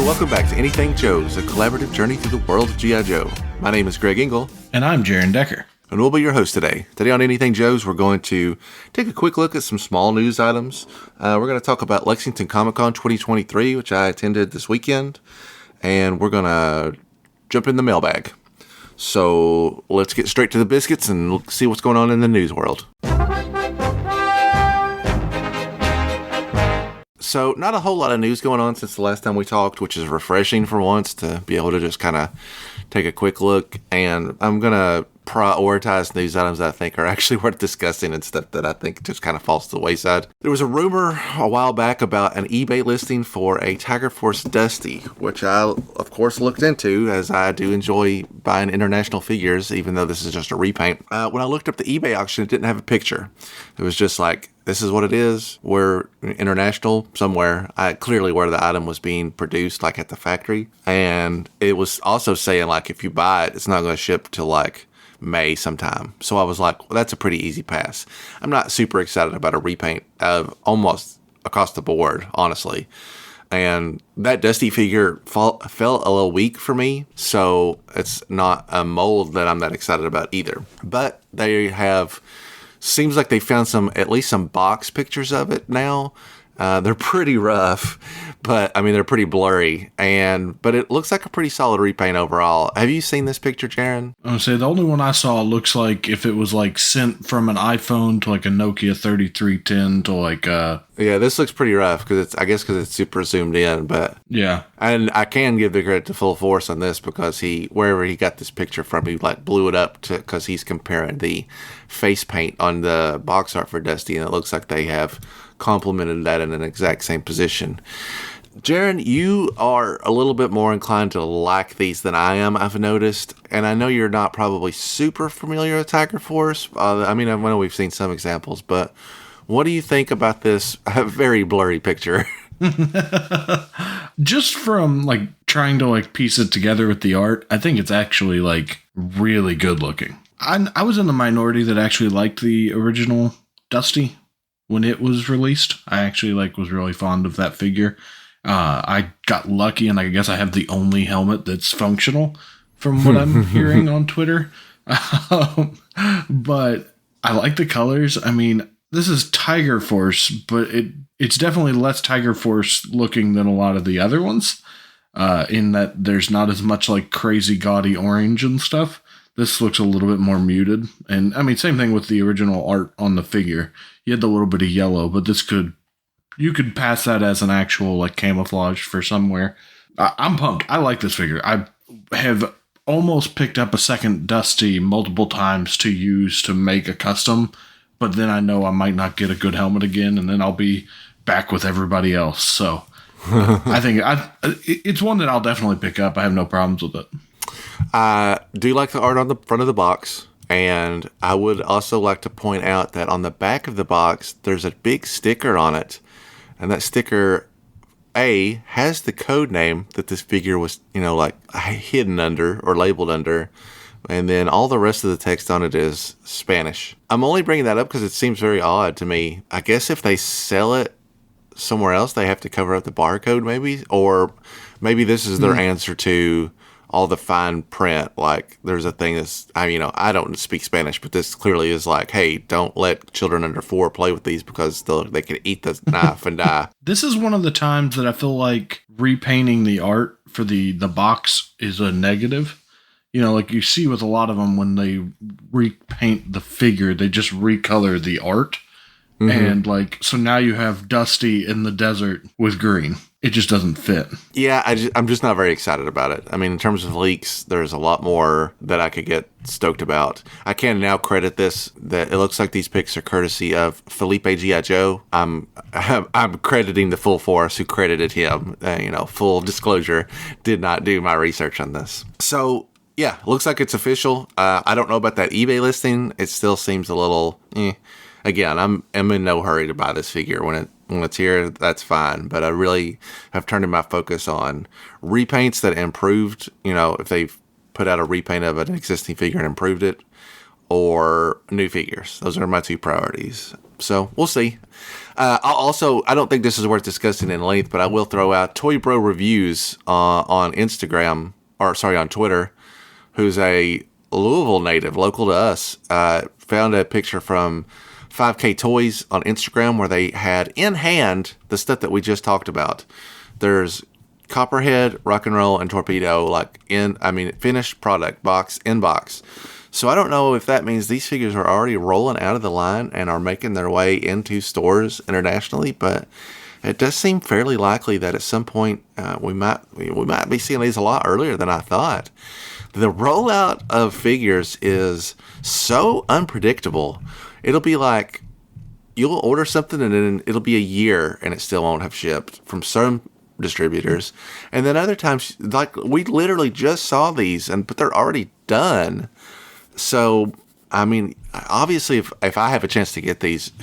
welcome back to Anything Joe's, a collaborative journey through the world of G.I. Joe. My name is Greg Engel. And I'm Jaren Decker. And we'll be your host today. Today on Anything Joe's, we're going to take a quick look at some small news items. We're going to talk about Lexington Comic Con 2023, which I attended this weekend. And we're going to jump in the mailbag. So let's get straight to the biscuits and see what's going on in the news world. So not a whole lot of news going on since the last time we talked, which is refreshing for once to be able to just kind of take a quick look. And I'm going to prioritize news items that I think are actually worth discussing and stuff that I think just kind of falls to the wayside. There was a rumor a while back about an eBay listing for a Tiger Force Dusty, which I, of course, looked into, as I do enjoy buying international figures, even though this is just a repaint. When I looked up the eBay auction, it didn't have a picture. It was just like, this is what it is. We're international somewhere. Clearly where the item was being produced, like at the factory. And it was also saying, like, if you buy it, it's not going to ship till, like, May sometime. So I was like, well, that's a pretty easy pass. I'm not super excited about a repaint of almost across the board, honestly. And that Dusty figure felt a little weak for me, so it's not a mold that I'm that excited about either. But they have, seems like they found at least some box pictures of it now. They're pretty rough, but I mean, they're pretty blurry, but it looks like a pretty solid repaint overall. Have you seen this picture, Jaren? I'm going to say the only one I saw looks like if it was like sent from an iPhone to like a Nokia 3310 to like Yeah, this looks pretty rough because it's super zoomed in, but yeah. And I can give the credit to Full Force on this because wherever he got this picture from, he like blew it up because he's comparing the face paint on the box art for Dusty, and it looks like they have complemented that in an exact same position. Jaren, you are a little bit more inclined to like these than I am, I've noticed. And I know you're not probably super familiar with Tiger Force. I know we've seen some examples, but what do you think about this very blurry picture? Just from like trying to like piece it together with the art, I think it's actually like really good looking. I was in the minority that actually liked the original Dusty when it was released. I actually was really fond of that figure. I got lucky, and I guess I have the only helmet that's functional from what I'm hearing on Twitter. But I like the colors. I mean, this is Tiger Force, but it's definitely less Tiger Force looking than a lot of the other ones, in that there's not as much like crazy gaudy orange and stuff. This looks a little bit more muted. And I mean, same thing with the original art on the figure. You had the little bit of yellow, but you could pass that as an actual like camouflage for somewhere. I'm pumped. I like this figure. I have almost picked up a second Dusty multiple times to use to make a custom, but then I know I might not get a good helmet again, and then I'll be back with everybody else. So I think it's one that I'll definitely pick up. I have no problems with it. I do like the art on the front of the box, and I would also like to point out that on the back of the box, there's a big sticker on it, and that sticker, has the code name that this figure was, hidden under or labeled under, and then all the rest of the text on it is Spanish. I'm only bringing that up because it seems very odd to me. I guess if they sell it somewhere else, they have to cover up the barcode maybe, or maybe this is their answer to all the fine print. Like, there's a thing that's, I don't speak Spanish, but this clearly is like, hey, don't let children under 4 play with these because they can eat the knife and die. This is one of the times that I feel like repainting the art for the box is a negative. Like you see with a lot of them when they repaint the figure, they just recolor the art. Mm-hmm. And so now you have Dusty in the desert with green. It just doesn't fit. Yeah, I'm just not very excited about it. I mean, in terms of leaks, there's a lot more that I could get stoked about. I can now credit this, that it looks like these pics are courtesy of Felipe G.I. Joe. I'm crediting the Full Force who credited him. Full disclosure, did not do my research on this. So, yeah, looks like it's official. I don't know about that eBay listing. It still seems a little, Again, I'm in no hurry to buy this figure. When it's here, that's fine. But I really have turned my focus on repaints that improved, if they've put out a repaint of an existing figure and improved it, or new figures. Those are my two priorities. So we'll see. I don't think this is worth discussing in length, but I will throw out Toy Bro Reviews on Instagram, on Twitter, who's a Louisville native, local to us, found a picture from 5K Toys on Instagram where they had in hand the stuff that we just talked about. There's Copperhead, Rock and Roll, and Torpedo, finished product, in box. So I don't know if that means these figures are already rolling out of the line and are making their way into stores internationally, but it does seem fairly likely that at some point we might be seeing these a lot earlier than I thought. The rollout of figures is so unpredictable. It'll be like you'll order something and then it'll be a year and it still won't have shipped from some distributors. And then other times, like we literally just saw these, but they're already done. So, I mean, obviously, if I have a chance to get these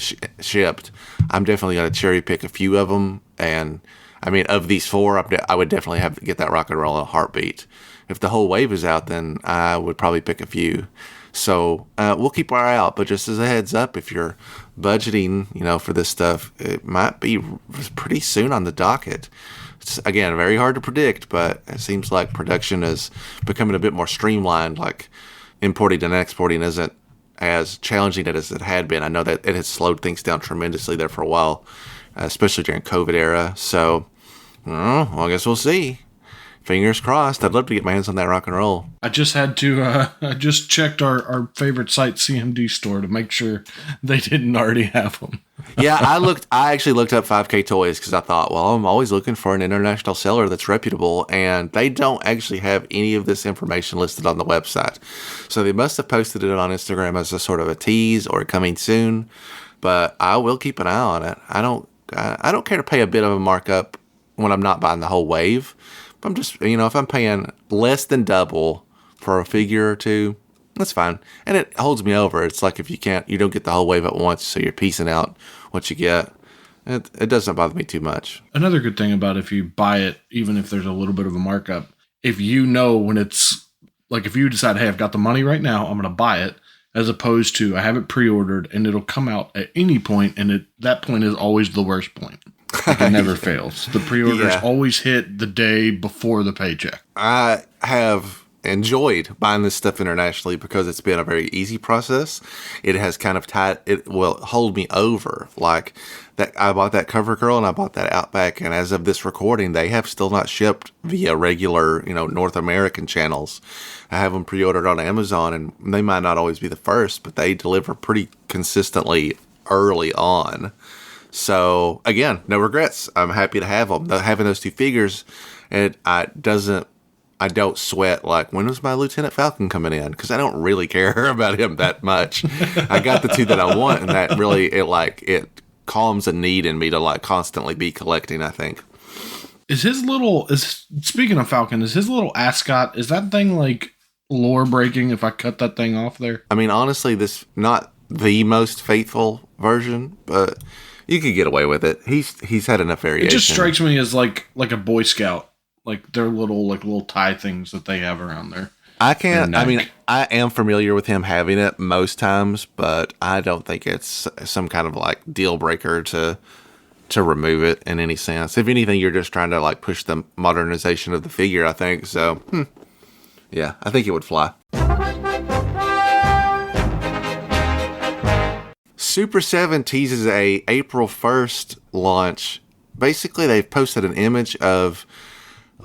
shipped, I'm definitely going to cherry pick a few of them. And, I mean, of these 4, I would definitely have to get that Rock and Roll in a heartbeat. If the whole wave is out, then I would probably pick a few. So, we'll keep our eye out. But just as a heads up, if you're budgeting, for this stuff, it might be pretty soon on the docket. It's, again, very hard to predict, but it seems like production is becoming a bit more streamlined, like importing and exporting isn't as challenging as it had been. I know that it has slowed things down tremendously there for a while, especially during COVID era. So, I guess we'll see. Fingers crossed. I'd love to get my hands on that Rock and Roll. I just had to, I just checked our favorite site, CMD store, to make sure they didn't already have them. Yeah, I actually looked up 5K Toys because I thought, well, I'm always looking for an international seller that's reputable, and they don't actually have any of this information listed on the website. So they must have posted it on Instagram as a sort of a tease or coming soon, but I will keep an eye on it. I don't care to pay a bit of a markup when I'm not buying the whole wave. But I'm just, if I'm paying less than double for a figure or two, that's fine. And it holds me over. It's like if you don't get the whole wave at once, so you're piecing out what you get. It doesn't bother me too much. Another good thing about if you buy it, even if there's a little bit of a markup, if you know when it's, like if you decide, hey, I've got the money right now, I'm going to buy it, as opposed to I have it pre-ordered and it'll come out at any point, and that point is always the worst point. Like it never fails. The pre-orders always hit the day before the paycheck. I have enjoyed buying this stuff internationally because it's been a very easy process. It has kind of it will hold me over. Like that, I bought that Cover Girl and I bought that Outback, and as of this recording, they have still not shipped via regular, North American channels. I have them pre-ordered on Amazon, and they might not always be the first, but they deliver pretty consistently early on. So again, no regrets. I'm happy to have them. Having those 2 figures, I don't sweat like, when was my Lieutenant Falcon coming in? Because I don't really care about him that much. I got the 2 that I want, and that really it calms a need in me to like constantly be collecting, I think. Speaking of Falcon, is his little ascot, is that thing like lore breaking if I cut that thing off there? I mean, honestly, this not the most faithful version, but you could get away with it. He's had enough variation. It just strikes me as like a Boy Scout, like their little tie things that they have around there. I am familiar with him having it most times, but I don't think it's some kind of like deal breaker to remove it in any sense. If anything, you're just trying to like push the modernization of the figure, I think. So, yeah, I think it would fly. Super 7 teases a April 1st launch. Basically, they've posted an image of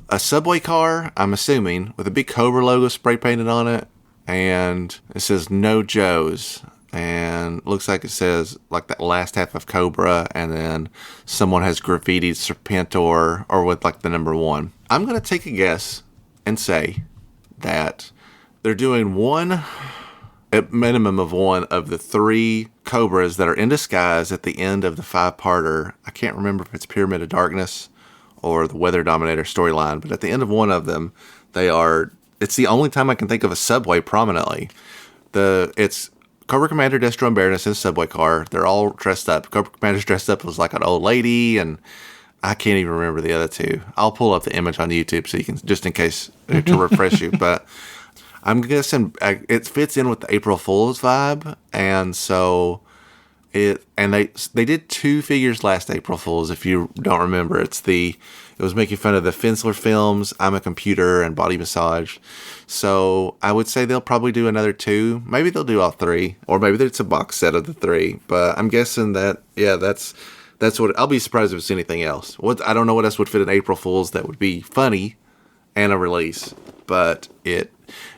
a subway car, I'm assuming, with a big Cobra logo spray painted on it, and it says No Joe's, and looks like it says like that last half of Cobra, and then someone has graffitied Serpentor or with like the number 1. I'm going to take a guess and say that they're doing a minimum of one of the 3 Cobras that are in disguise at the end of the 5-parter. I can't remember if it's Pyramid of Darkness or the Weather Dominator storyline, but at the end of one of them, it's the only time I can think of a subway prominently. It's Cobra Commander, Destro, and Baroness in a subway car. They're all dressed up. Cobra Commander's dressed up as like an old lady, and I can't even remember the other 2. I'll pull up the image on YouTube so you can, just in case, to refresh you, but I'm guessing it fits in with the April Fool's vibe, and so They did 2 figures last April Fools. If you don't remember, it was making fun of the Fensler films, I'm a Computer, and Body Massage. So I would say they'll probably do another 2. Maybe they'll do all 3, or maybe it's a box set of the 3. But I'm guessing that that's what. I'll be surprised if it's anything else. I don't know what else would fit in April Fools that would be funny and a release, but it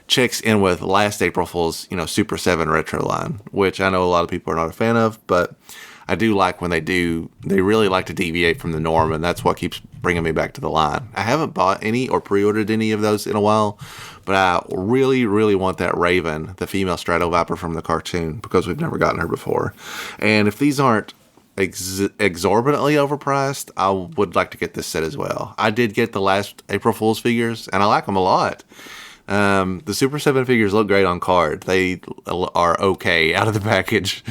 checks in with last April Fool's, Super 7 retro line, which I know a lot of people are not a fan of, but I do like when they really like to deviate from the norm, and that's what keeps bringing me back to the line. I haven't bought any or pre-ordered any of those in a while, but I really, really want that Raven, the female Strato Viper from the cartoon, because we've never gotten her before. And if these aren't exorbitantly overpriced, I would like to get this set as well. I did get the last April Fool's figures, and I like them a lot. The Super 7 figures look great on card. They are okay out of the package.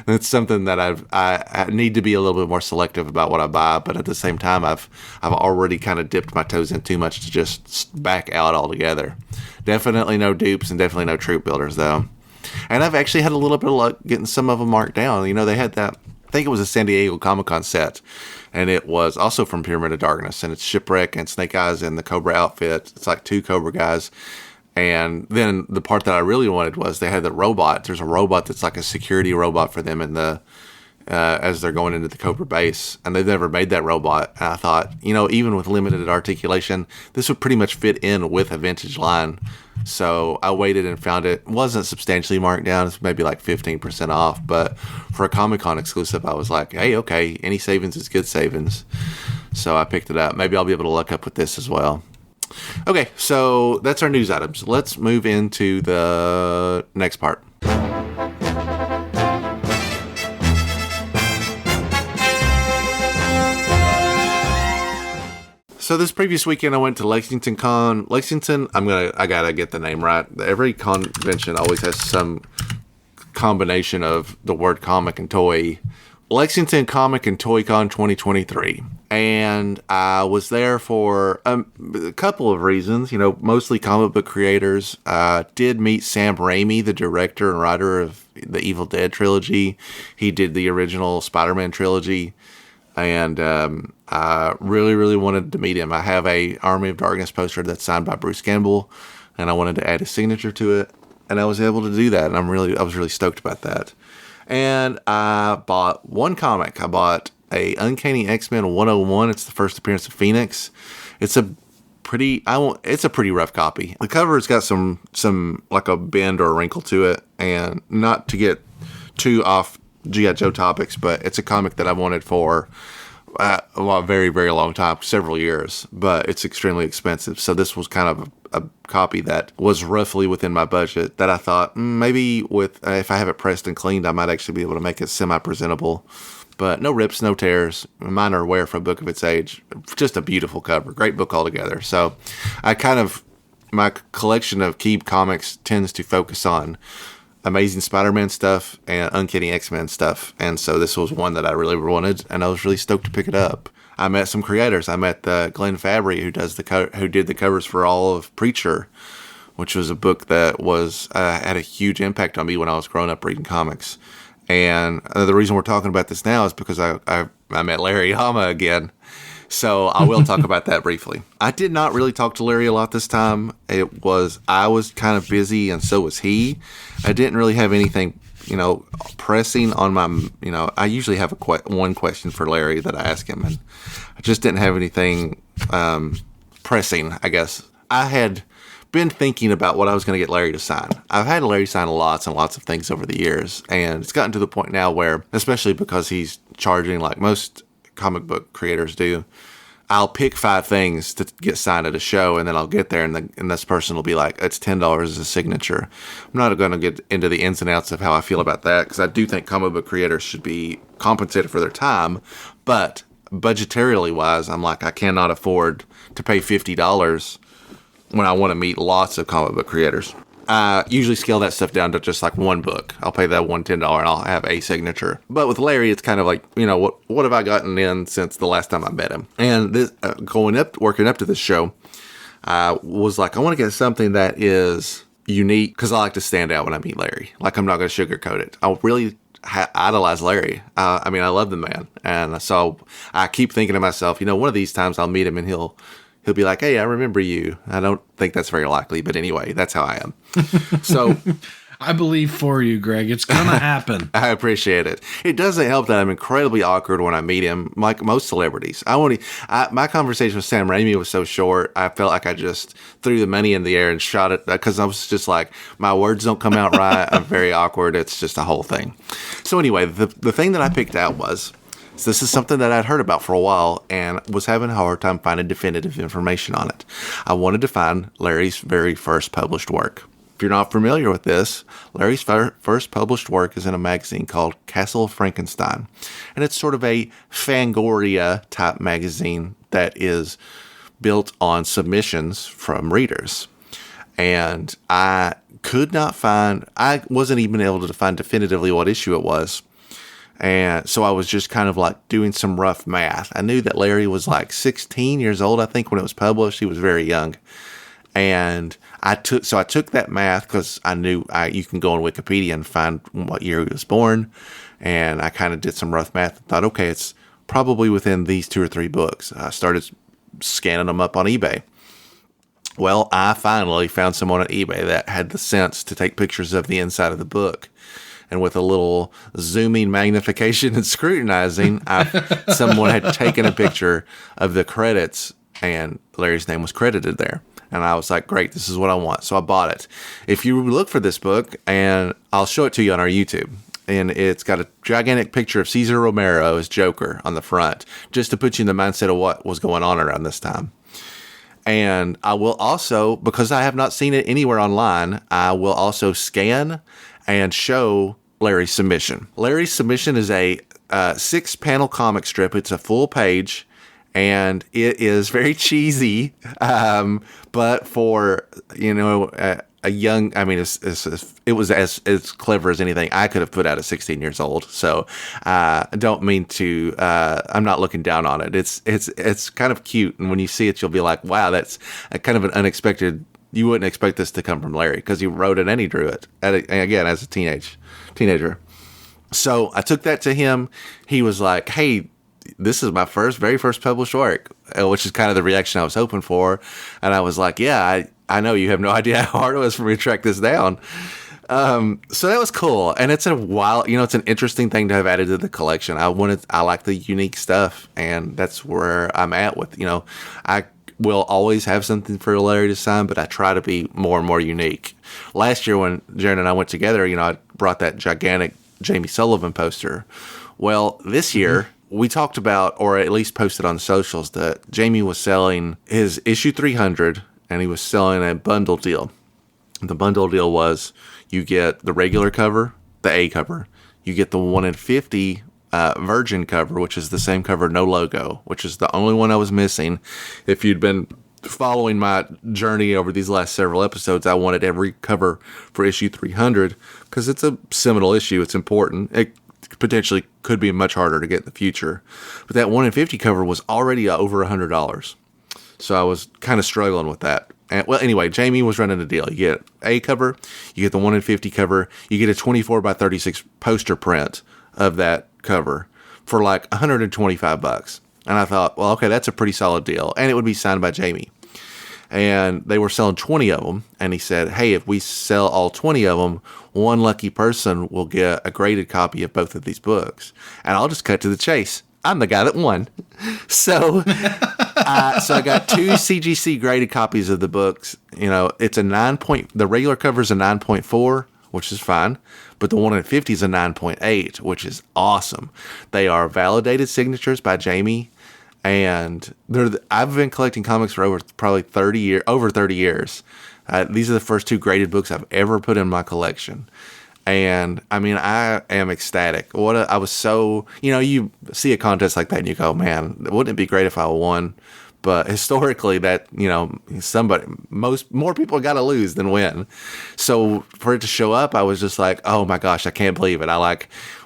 That's something that I need to be a little bit more selective about what I buy, but at the same time, I've already kind of dipped my toes in too much to just back out altogether. Definitely no dupes and definitely no troop builders, though. And I've actually had a little bit of luck getting some of them marked down. They had that, I think it was a San Diego Comic Con set, and it was also from Pyramid of Darkness, and it's Shipwreck and Snake Eyes in the Cobra outfit. It's like 2 Cobra guys. And then the part that I really wanted was they had the robot. There's a robot that's like a security robot for them in the as they're going into the Cobra base, and they've never made that robot. And I thought, even with limited articulation, this would pretty much fit in with a vintage line. So I waited and found it wasn't substantially marked down. It's maybe like 15% off, but for a Comic-Con exclusive, I was like, hey, okay, any savings is good savings. So I picked it up. Maybe I'll be able to luck up with this as well. Okay, so that's our news items. Let's move into the next part. So this previous weekend I went to Lexington Con. Lexington, I gotta get the name right. Every convention always has some combination of the word comic and toy. Lexington Comic and Toy Con 2023. And I was there for a couple of reasons, mostly comic book creators. Did meet Sam Raimi, the director and writer of the Evil Dead trilogy. He did the original Spider-Man trilogy. And I really, really wanted to meet him. I have a Army of Darkness poster that's signed by Bruce Campbell, and I wanted to add his signature to it. And I was able to do that, and I was really stoked about that. And I bought one comic. I bought a Uncanny X-Men 101. It's the first appearance of Phoenix. It's a pretty rough copy. The cover's got some like a bend or a wrinkle to it, and not to get too off G.I. Joe topics, but it's a comic that I've wanted for a very, very long time, several years, but it's extremely expensive. So this was kind of a copy that was roughly within my budget that I thought maybe with if I have it pressed and cleaned, I might actually be able to make it semi-presentable. But no rips, no tears, minor wear for a book of its age. Just a beautiful cover. Great book altogether. So my collection of Keeb comics tends to focus on Amazing Spider-Man stuff and Uncanny X-Men stuff. And so this was one that I really wanted, and I was really stoked to pick it up. I met some creators. I met Glenn Fabry, who did the covers for all of Preacher, which was a book that was had a huge impact on me when I was growing up reading comics. And the reason we're talking about this now is because I met Larry Hama again. So I will talk about that briefly. I did not really talk to Larry a lot this time. I was kind of busy, and so was he. I didn't really have anything, pressing on my, I usually have one question for Larry that I ask him, and I just didn't have anything pressing, I guess. I had been thinking about what I was going to get Larry to sign. I've had Larry sign lots and lots of things over the years, and it's gotten to the point now where, especially because he's charging like most comic book creators do, I'll pick 5 things to get signed at a show, and then I'll get there, and this person will be like, it's $10 as a signature. I'm not going to get into the ins and outs of how I feel about that, because I do think comic book creators should be compensated for their time, but budgetarily wise, I'm like, I cannot afford to pay $50 when I want to meet lots of comic book creators. I usually scale that stuff down to just like one book. I'll pay that $10 and I'll have a signature. But with Larry, it's kind of like, what have I gotten in since the last time I met him? And this working up to this show, I was like, I want to get something that is unique, because I like to stand out when I meet Larry. Like, I'm not going to sugarcoat it. I really idolize Larry. I mean, I love the man. And so I keep thinking to myself, one of these times I'll meet him and he'll be like, hey, I remember you. I don't think that's very likely. But anyway, that's how I am. So I believe for you, Greg. It's going to happen. I appreciate it. It doesn't help that I'm incredibly awkward when I meet him, like most celebrities. My conversation with Sam Raimi was so short, I felt like I just threw the money in the air and shot it because I was just like, my words don't come out right. I'm very awkward. It's just a whole thing. So anyway, the thing that I picked out was, so this is something that I'd heard about for a while and was having a hard time finding definitive information on it. I wanted to find Larry's very first published work. If you're not familiar with this, Larry's first published work is in a magazine called Castle Frankenstein. And it's sort of a Fangoria type magazine that is built on submissions from readers. And I wasn't even able to find definitively what issue it was. And so I was just kind of like doing some rough math. I knew that Larry was like 16 years old, I think, when it was published. He was very young. And I took that math because I knew you can go on Wikipedia and find what year he was born. And I kind of did some rough math and thought, okay, it's probably within these 2 or 3 books. I started scanning them up on eBay. Well, I finally found someone on eBay that had the sense to take pictures of the inside of the book. And with a little zooming, magnification, and scrutinizing, someone had taken a picture of the credits, and Larry's name was credited there. And I was like, great, this is what I want. So I bought it. If you look for this book, and I'll show it to you on our YouTube, and it's got a gigantic picture of Cesar Romero as Joker on the front, just to put you in the mindset of what was going on around this time. And I will also, because I have not seen it anywhere online, I will also scan and show Larry's submission. Larry's submission is a 6-panel comic strip. It's a full page, and it is very cheesy. But for, a young, I mean, it was as clever as anything I could have put out at 16 years old. So I don't mean to, I'm not looking down on it. It's kind of cute. And when you see it, you'll be like, wow, that's a kind of an unexpected. You wouldn't expect this to come from Larry because he wrote it and he drew it, again, as a teenager. So I took that to him. He was like, hey, this is my very first published work, which is kind of the reaction I was hoping for. And I was like, yeah, I know you have no idea how hard it was for me to track this down. So that was cool. And it's it's an interesting thing to have added to the collection. I like the unique stuff, and that's where I'm at with, I will always have something for Larry to sign, but I try to be more and more unique. Last year when Jaren and I went together, I brought that gigantic Jamie Sullivan poster. Well, this year we talked about, or at least posted on socials, that Jamie was selling his issue 300 and he was selling a bundle deal. The bundle deal was you get the regular cover, the A cover, you get the 1 in 50 Virgin cover, which is the same cover, no logo, which is the only one I was missing. If you'd been following my journey over these last several episodes, I wanted every cover for issue 300 because it's a seminal issue. It's important. It potentially could be much harder to get in the future. But that 1 in 50 cover was already over $100. So I was kind of struggling with that. And, well, anyway, Jamie was running a deal. You get A cover, you get the 1 in 50 cover, you get a 24 by 36 poster print of that cover for like $125. And I thought, well, okay, that's a pretty solid deal. And it would be signed by Jamie. And they were selling 20 of them. And he said, hey, if we sell all 20 of them, one lucky person will get a graded copy of both of these books. And I'll just cut to the chase. I'm the guy that won. So I got 2 CGC graded copies of the books. It's the regular cover is a 9.4, which is fine. But the 1 in 50 is a 9.8, which is awesome. They are validated signatures by Jamie. And I've been collecting comics for over 30 years. These are the first 2 graded books I've ever put in my collection. And I mean, I am ecstatic. I was so, you see a contest like that and you go, man, wouldn't it be great if I won? But historically, that, more people got to lose than win. So for it to show up, I was just like, oh my gosh, I can't believe it.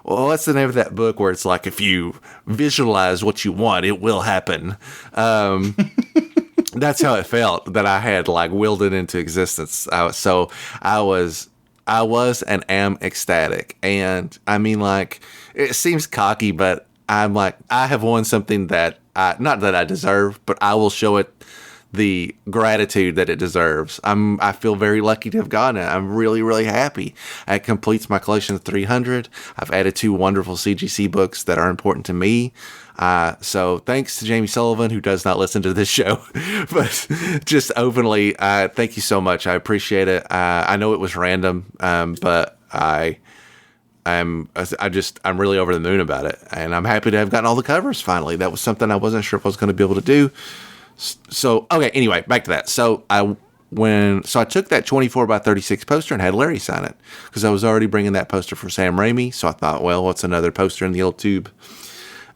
What's the name of that book where it's like, if you visualize what you want, it will happen. That's how it felt, that I had willed it into existence. I was I was and am ecstatic. And I mean, like, it seems cocky, but I'm like, I have won something that not that I deserve, but I will show it the gratitude that it deserves. I feel very lucky to have gotten it. I'm really, really happy. It completes my collection of 300. I've added 2 wonderful CGC books that are important to me. So thanks to Jamie Sullivan, who does not listen to this show, but just openly, thank you so much. I appreciate it. I know it was random, but I'm really over the moon about it, and I'm happy to have gotten all the covers finally. That was something I wasn't sure if I was going to be able to do. So, okay, anyway, back to that. So I took that 24 by 36 poster and had Larry sign it because I was already bringing that poster for Sam Raimi. So I thought, well, what's another poster in the old tube?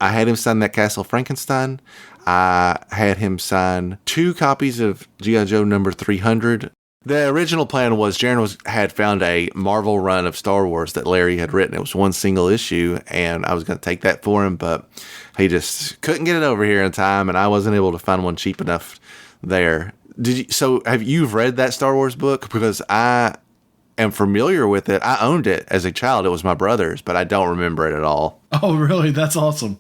I had him sign that Castle Frankenstein. I had him sign 2 copies of G.I. Joe number 300. The original plan was Jaren had found a Marvel run of Star Wars that Larry had written. It was one single issue, and I was going to take that for him, but he just couldn't get it over here in time, and I wasn't able to find one cheap enough there. Have you read that Star Wars book? Because I am familiar with it. I owned it as a child. It was my brother's, but I don't remember it at all. Oh, really? That's awesome.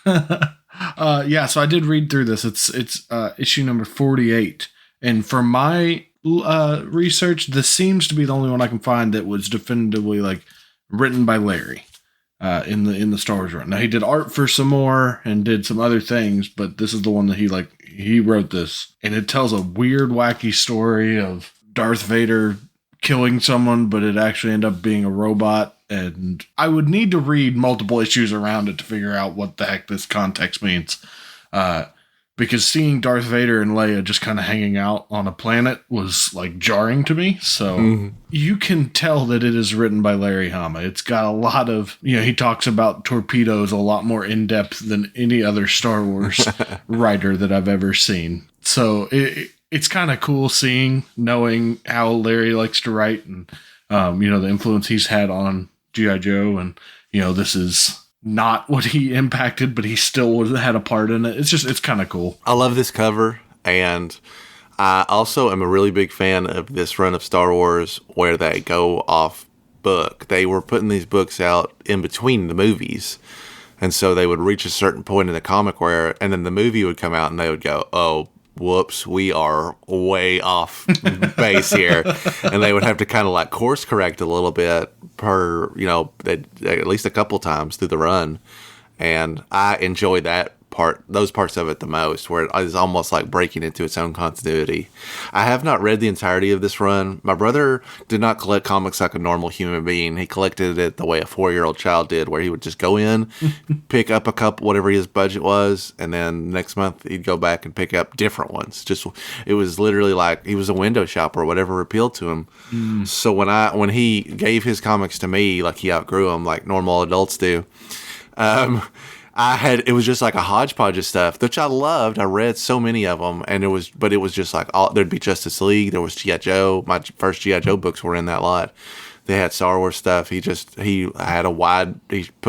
Yeah, so I did read through this. It's issue number 48, and for my research, this seems to be the only one I can find that was definitively like written by Larry in the Star Wars run. Now he did art for some more and did some other things, but this is the one that he wrote this, and it tells a weird, wacky story of Darth Vader killing someone, but it actually ended up being a robot. And I would need to read multiple issues around it to figure out what the heck this context means. Because seeing Darth Vader and Leia just kind of hanging out on a planet was like jarring to me. So you can tell that it is written by Larry Hama. It's got a lot of, he talks about torpedoes a lot more in depth than any other Star Wars writer that I've ever seen. So it's kind of cool knowing how Larry likes to write and, the influence he's had on G.I. Joe. And, this is not what he impacted, but he still had a part in it. It's kind of cool. I love this cover, and I also am a really big fan of this run of Star Wars where they go off book. They were putting these books out in between the movies, and so they would reach a certain point in the comic and then the movie would come out and they would go, oh, whoops, we are way off base here. And they would have to kind of like course correct a little bit per, at least a couple times through the run. And I enjoy those parts of it the most, where it is almost like breaking into its own continuity. I have not read the entirety of this run. My brother did not collect comics like a normal human being. He collected it the way a 4-year-old child did, where he would just go in, pick up a couple, whatever his budget was, and then next month he'd go back and pick up different ones. It was literally like he was a window shopper, whatever appealed to him. So when he gave his comics to me, like he outgrew them like normal adults do, it was just like a hodgepodge of stuff, which I loved. I read so many of them, and it was just like there'd be Justice League. There was G.I. Joe. My first G.I. Joe books were in that lot. They had Star Wars stuff. He put a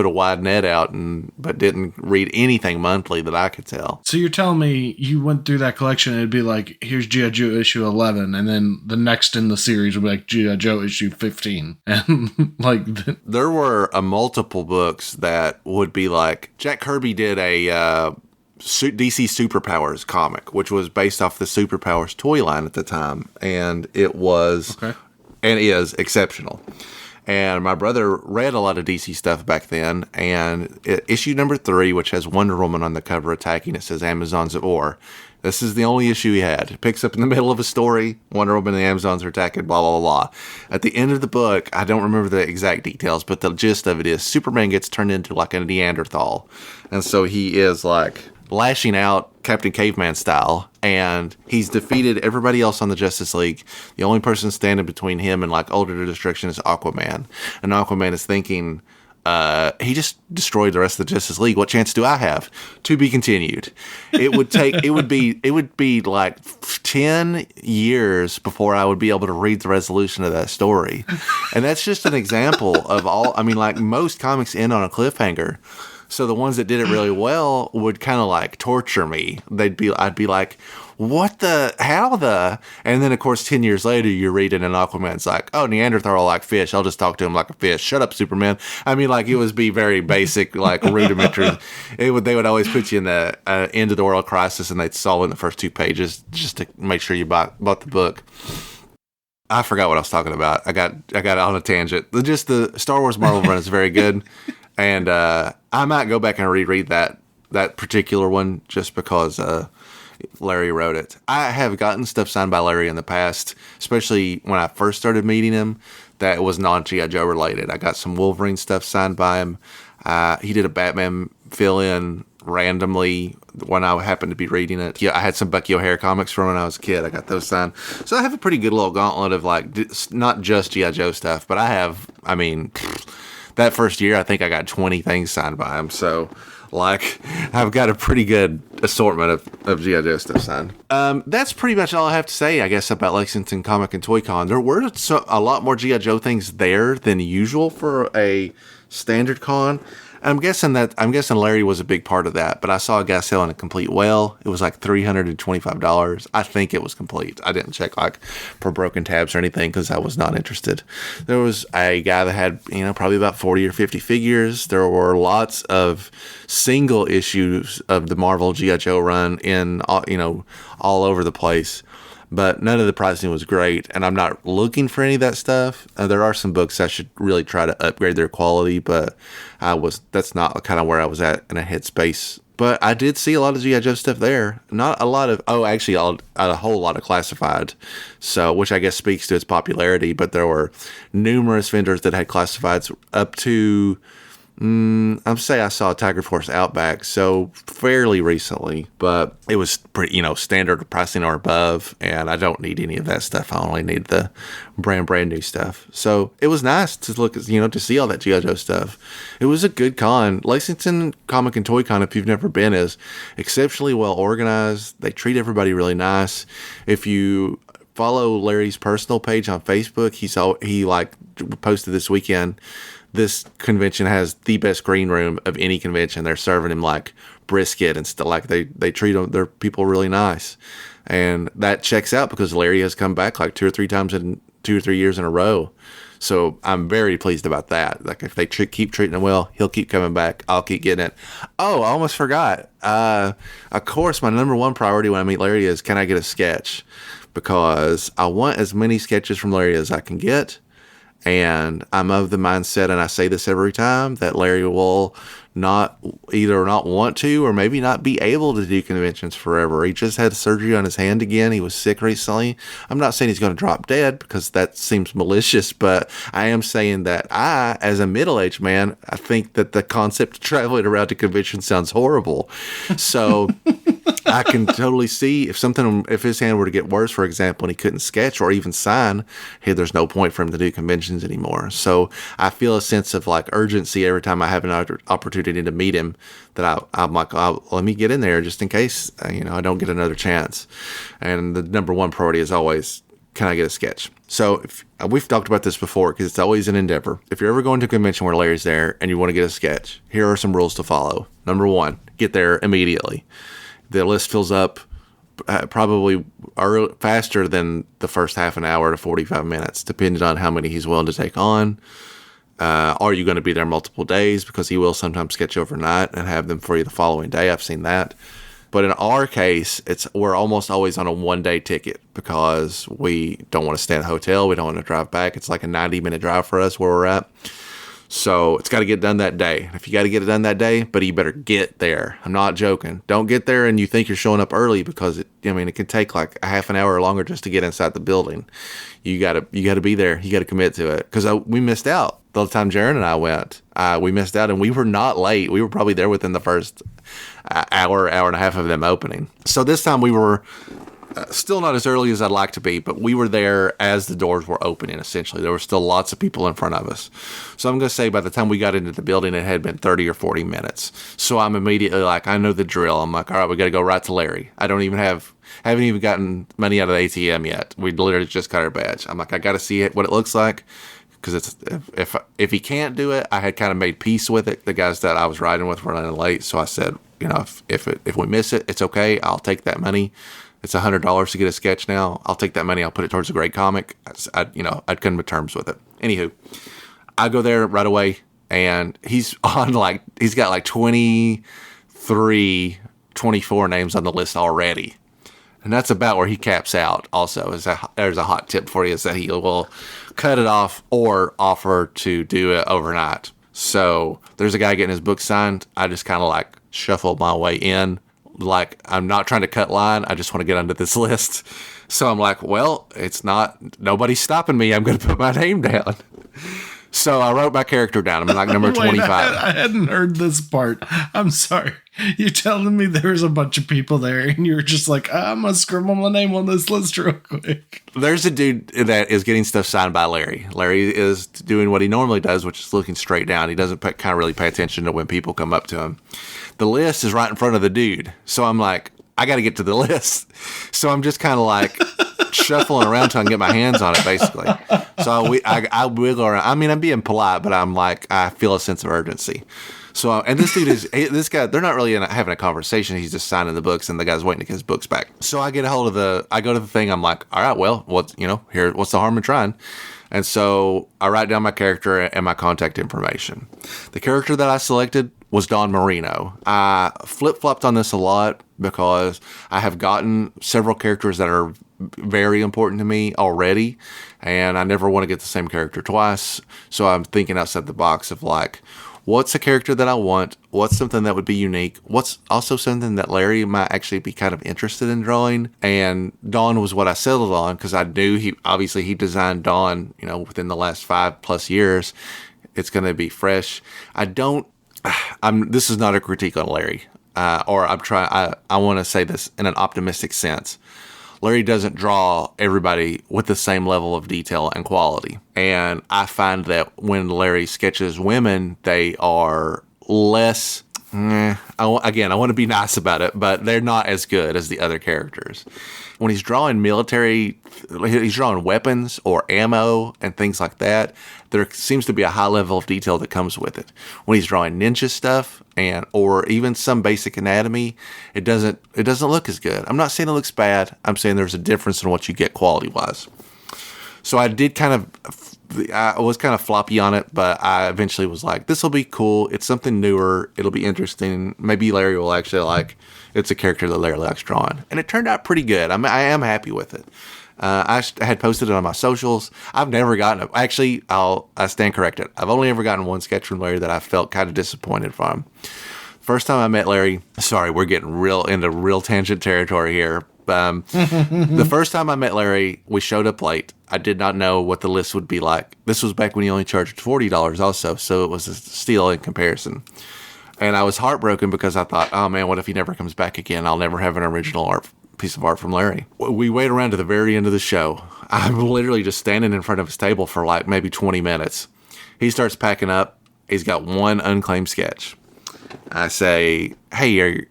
wide net out, but didn't read anything monthly that I could tell. So you're telling me you went through that collection and it'd be like, here's G.I. Joe issue 11, and then the next in the series would be like G.I. Joe issue 15. And like there were multiple books that would be like, Jack Kirby did a DC Superpowers comic, which was based off the Superpowers toy line at the time, and it was and is exceptional. And my brother read a lot of DC stuff back then, and issue number 3, which has Wonder Woman on the cover attacking, it says Amazons at War. This is the only issue he had. It picks up in the middle of a story, Wonder Woman and the Amazons are attacking, blah, blah, blah, blah. At the end of the book, I don't remember the exact details, but the gist of it is Superman gets turned into like a Neanderthal. And so he is like lashing out Captain Caveman style, and he's defeated everybody else on the Justice League. The only person standing between him and like ultimate destruction is Aquaman. And Aquaman is thinking, he just destroyed the rest of the Justice League. What chance do I have? To be continued. It would be like 10 years before I would be able to read the resolution of that story. And that's just an example of like most comics end on a cliffhanger. So the ones that did it really well would kind of like torture me. I'd be like, how the, and then of course 10 years later you're reading and Aquaman's like, oh, Neanderthal like fish, I'll just talk to him like a fish. Shut up, Superman. I mean, like, it would be very basic, like rudimentary. They would always put you in the end of the world crisis, and they'd solve it in the first 2 pages just to make sure you bought the book. I forgot what I was talking about. I got on a tangent. Just the Star Wars Marvel run is very good, and I might go back and reread that particular one just because Larry wrote it. I have gotten stuff signed by Larry in the past, especially when I first started meeting him, that was non-G.I. Joe related. I got some Wolverine stuff signed by him. He did a Batman fill-in randomly when I happened to be reading it. Yeah, I had some Bucky O'Hare comics from when I was a kid. I got those signed. So I have a pretty good little gauntlet of, like, not just G.I. Joe stuff, but that first year I think I got 20 things signed by him. So, like, I've got a pretty good assortment of G.I. Joe stuff signed. That's pretty much all I have to say, I guess, about Lexington Comic and Toy Con. There were a lot more G.I. Joe things there than usual for a standard con. I'm guessing Larry was a big part of that, but I saw a guy selling a complete whale. It was like $325. I think it was complete. I didn't check, like, for broken tabs or anything because I was not interested. There was a guy that had, probably about 40 or 50 figures. There were lots of single issues of the Marvel G.I. Joe run in, all over the place. But none of the pricing was great, and I'm not looking for any of that stuff. There are some books I should really try to upgrade their quality, but that's not kind of where I was at in a headspace. But I did see a lot of G.I. Joe stuff there. Not a lot of, a whole lot of classified, so which I guess speaks to its popularity. But there were numerous vendors that had classifieds up to, I'm saying I saw Tiger Force Outback, so fairly recently, but it was pretty, standard pricing or above, and I don't need any of that stuff. I only need the brand new stuff. So it was nice to look, to see all that G.I. Joe stuff. It was a good con. Lexington Comic and Toy Con, if you've never been, is exceptionally well organized. They treat everybody really nice. If you follow Larry's personal page on Facebook, he posted this weekend, this convention has the best green room of any convention. They're serving him like brisket and stuff. Like they treat their people really nice, and that checks out because Larry has come back like 2 or 3 times in 2 or 3 years in a row. So I'm very pleased about that. Like, if they keep treating him well, he'll keep coming back. I'll keep getting it. Oh, I almost forgot. Of course, my number one priority when I meet Larry is, can I get a sketch? Because I want as many sketches from Larry as I can get. And I'm of the mindset, and I say this every time, that Larry will not want to, or maybe not be able to do conventions forever. He just had surgery on his hand again. He was sick recently. I'm not saying he's going to drop dead, because that seems malicious, but I am saying that I, as a middle-aged man, I think that the concept of traveling around to conventions sounds horrible. So I can totally see if his hand were to get worse, for example, and he couldn't sketch or even sign, hey, there's no point for him to do conventions anymore. So I feel a sense of, like, urgency every time I have an opportunity to meet him, that I'm like, let me get in there just in case, I don't get another chance. And the number one priority is always, can I get a sketch? So we've talked about this before, because it's always an endeavor. If you're ever going to a convention where Larry's there and you want to get a sketch, here are some rules to follow. Number 1, get there immediately. The list fills up probably faster than the first half an hour to 45 minutes, depending on how many he's willing to take on. Are you going to be there multiple days? Because he will sometimes sketch overnight and have them for you the following day. I've seen that. But in our case, we're almost always on a 1-day ticket, because we don't want to stay in a hotel. We don't want to drive back. It's like a 90-minute drive for us where we're at. So it's got to get done that day. If you got to get it done that day, but you better get there. I'm not joking. Don't get there and you think you're showing up early, because it can take like a half an hour or longer just to get inside the building. You got to be there. You got to commit to it, because we missed out the time Jaren and I went. We missed out, and we were not late. We were probably there within the first hour and a half of them opening. So this time we were still not as early as I'd like to be, but we were there as the doors were opening, essentially. There were still lots of people in front of us. So I'm going to say by the time we got into the building, it had been 30 or 40 minutes. So I'm immediately like, I know the drill. I'm like, all right, we got to go right to Larry. Haven't even gotten money out of the ATM yet. We literally just got our badge. I'm like, I got to see what it looks like, because if he can't do it, I had kind of made peace with it. The guys that I was riding with were running late, so I said, if we miss it, it's okay. I'll take that money. It's $100 to get a sketch now. I'll take that money. I'll put it towards a great comic. I'd come to terms with it. Anywho, I go there right away, and he's got like 23, 24 names on the list already. And that's about where he caps out. Also, there's a hot tip for you, is that he will cut it off or offer to do it overnight. So there's a guy getting his book signed. I just kind of like shuffle my way in. Like, I'm not trying to cut line. I just want to get onto this list. So I'm like, well, nobody's stopping me. I'm going to put my name down. So I wrote my character down. I'm like number 25. I hadn't heard this part. I'm sorry. You're telling me there's a bunch of people there, and you're just like, I'm going to scribble my name on this list real quick. There's a dude that is getting stuff signed by Larry. Larry is doing what he normally does, which is looking straight down. He doesn't kind of really pay attention to when people come up to him. The list is right in front of the dude. So I'm like, I got to get to the list. So I'm just kind of like shuffling around till I can get my hands on it, basically. So I wiggle around. I mean, I'm being polite, but I'm like, I feel a sense of urgency. So, and this dude this guy, they're not really having a conversation. He's just signing the books, and the guy's waiting to get his books back. So I get a hold of I go to the thing. I'm like, all right, well, what's the harm in trying? And so I write down my character and my contact information. The character that I selected was Don Marino. I flip-flopped on this a lot because I have gotten several characters that are very important to me already, and I never want to get the same character twice. So I'm thinking outside the box of like, what's a character that I want? What's something that would be unique? What's also something that Larry might actually be kind of interested in drawing? And Dawn was what I settled on, because I knew he designed Dawn, within the last 5+ years. It's going to be fresh. This is not a critique on Larry, I want to say this in an optimistic sense. Larry doesn't draw everybody with the same level of detail and quality. And I find that when Larry sketches women, they are less, I want to be nice about it, but they're not as good as the other characters. When he's drawing he's drawing weapons or ammo and things like that, there seems to be a high level of detail that comes with it. When he's drawing ninja stuff or even some basic anatomy, it doesn't look as good. I'm not saying it looks bad. I'm saying there's a difference in what you get quality-wise. So I was kind of floppy on it, but I eventually was like, this will be cool. It's something newer. It'll be interesting. Maybe Larry will actually it's a character that Larry likes drawing. And it turned out pretty good. I am happy with it. I had posted it on my socials. I've never gotten it. Actually, I stand corrected. I've only ever gotten one sketch from Larry that I felt kind of disappointed from. First time I met Larry, sorry, we're getting into real tangent territory here. The first time I met Larry, we showed up late. I did not know what the list would be like. This was back when he only charged $40 also, so it was a steal in comparison. And I was heartbroken because I thought, oh man, what if he never comes back again? I'll never have an original piece of art from Larry. We wait around to the very end of the show. I'm literally just standing in front of his table for like maybe 20 minutes. He starts packing up. He's got one unclaimed sketch. I say, hey,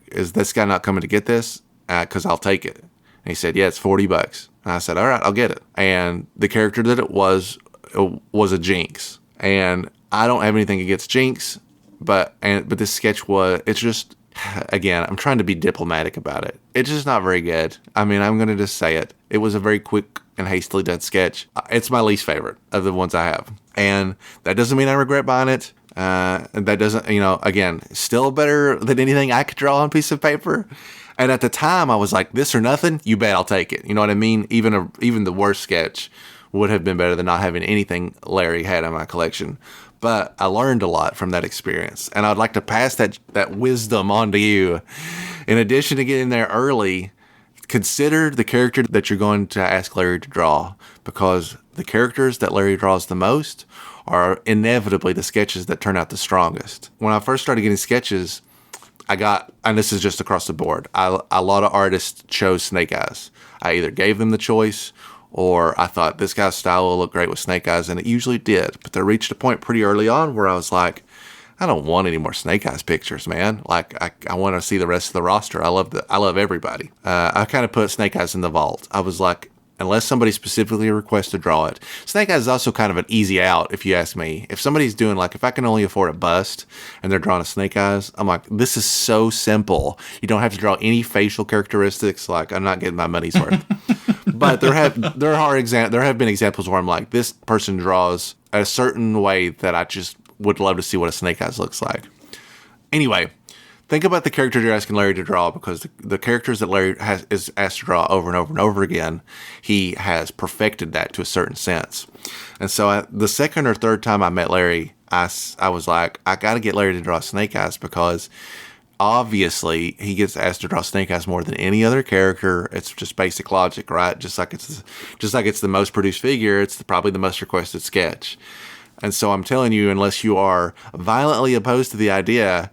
is this guy not coming to get this? Because I'll take it. And he said, yeah, it's $40. And I said, all right, I'll get it. And the character that it was a Jinx. And I don't have anything against Jinx, but this sketch it's just, again, I'm trying to be diplomatic about it. It's just not very good. I mean, I'm going to just say it. It was a very quick and hastily done sketch. It's my least favorite of the ones I have. And that doesn't mean I regret buying it. That doesn't, again, still better than anything I could draw on a piece of paper. And at the time, I was like, this or nothing, you bet I'll take it. You know what I mean? Even the worst sketch would have been better than not having anything Larry had in my collection. But I learned a lot from that experience. And I'd like to pass that wisdom on to you. In addition to getting there early, consider the character that you're going to ask Larry to draw. Because the characters that Larry draws the most are inevitably the sketches that turn out the strongest. When I first started getting sketches, and this is just across the board, a lot of artists chose Snake Eyes. I either gave them the choice, or I thought this guy's style will look great with Snake Eyes, and it usually did. But there reached a point pretty early on where I was like, I don't want any more Snake Eyes pictures, man. Like, I want to see the rest of the roster. I love everybody. I kind of put Snake Eyes in the vault. I was like, unless somebody specifically requests to draw it. Snake Eyes is also kind of an easy out, if you ask me. If somebody's doing, like, if I can only afford a bust and they're drawing a Snake Eyes, I'm like, this is so simple. You don't have to draw any facial characteristics. Like, I'm not getting my money's worth. But there have been examples where I'm like, this person draws a certain way that I just would love to see what a Snake Eyes looks like. Anyway, think about the characters you're asking Larry to draw, because the characters that Larry is asked to draw over and over and over again, he has perfected that to a certain sense. And so the second or third time I met Larry, I was like, I got to get Larry to draw Snake Eyes, because obviously he gets asked to draw Snake Eyes more than any other character. It's just basic logic, right? Just like it's the most produced figure, it's probably the most requested sketch. And so I'm telling you, unless you are violently opposed to the idea,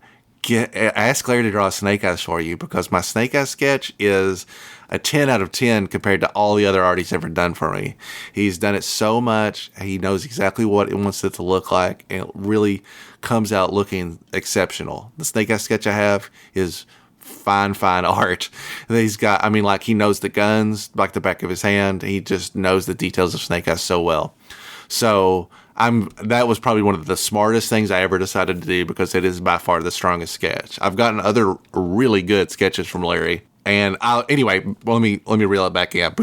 ask Larry to draw a Snake Eyes for you, because my Snake Eyes sketch is a 10 out of 10 compared to all the other art he's ever done for me. He's done it so much. He knows exactly what he wants it to look like, and it really comes out looking exceptional. The Snake Eyes sketch I have is fine art. He's got, I mean, like, he knows the guns like the back of his hand. He just knows the details of Snake Eyes so well. So that was probably one of the smartest things I ever decided to do, because it is by far the strongest sketch. I've gotten other really good sketches from Larry, and anyway, let me reel it back in.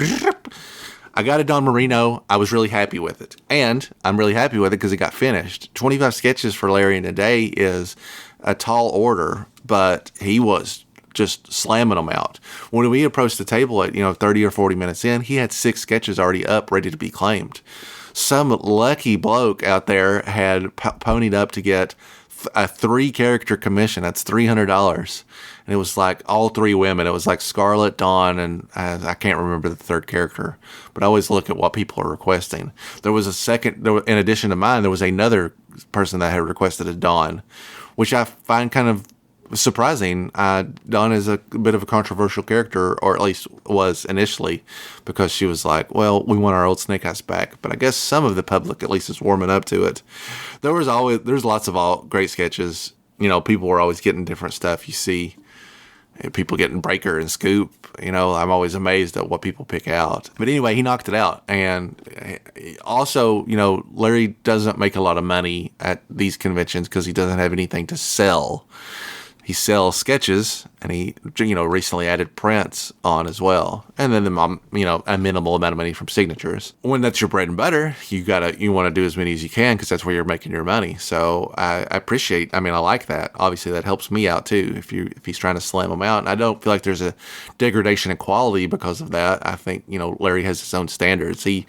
I got a Don Marino. I was really happy with it, and I'm really happy with it because it got finished. 25 sketches for Larry in a day is a tall order, but he was just slamming them out. When we approached the table at 30 or 40 minutes in, he had 6 sketches already up, ready to be claimed. Some lucky bloke out there had ponied up to get a 3-character commission. That's $300. And it was like all 3 women. It was like Scarlet, Dawn, and I can't remember the 3rd character. But I always look at what people are requesting. There was in addition to mine, there was another person that had requested a Dawn, which I find kind of surprising. Dawn is a bit of a controversial character, or at least was initially, because she was like, well, we want our old Snake Eyes back. But I guess some of the public at least is warming up to it. There's lots of great sketches. People were always getting different stuff. You see people getting Breaker and Scoop. I'm always amazed at what people pick out. But anyway, he knocked it out. And also, Larry doesn't make a lot of money at these conventions because he doesn't have anything to sell. He sells sketches, and he, recently added prints on as well. And then, a minimal amount of money from signatures. When that's your bread and butter, you want to do as many as you can, because that's where you're making your money. So I like that. Obviously, that helps me out too, if he's trying to slam them out. And I don't feel like there's a degradation in quality because of that. I think, Larry has his own standards. He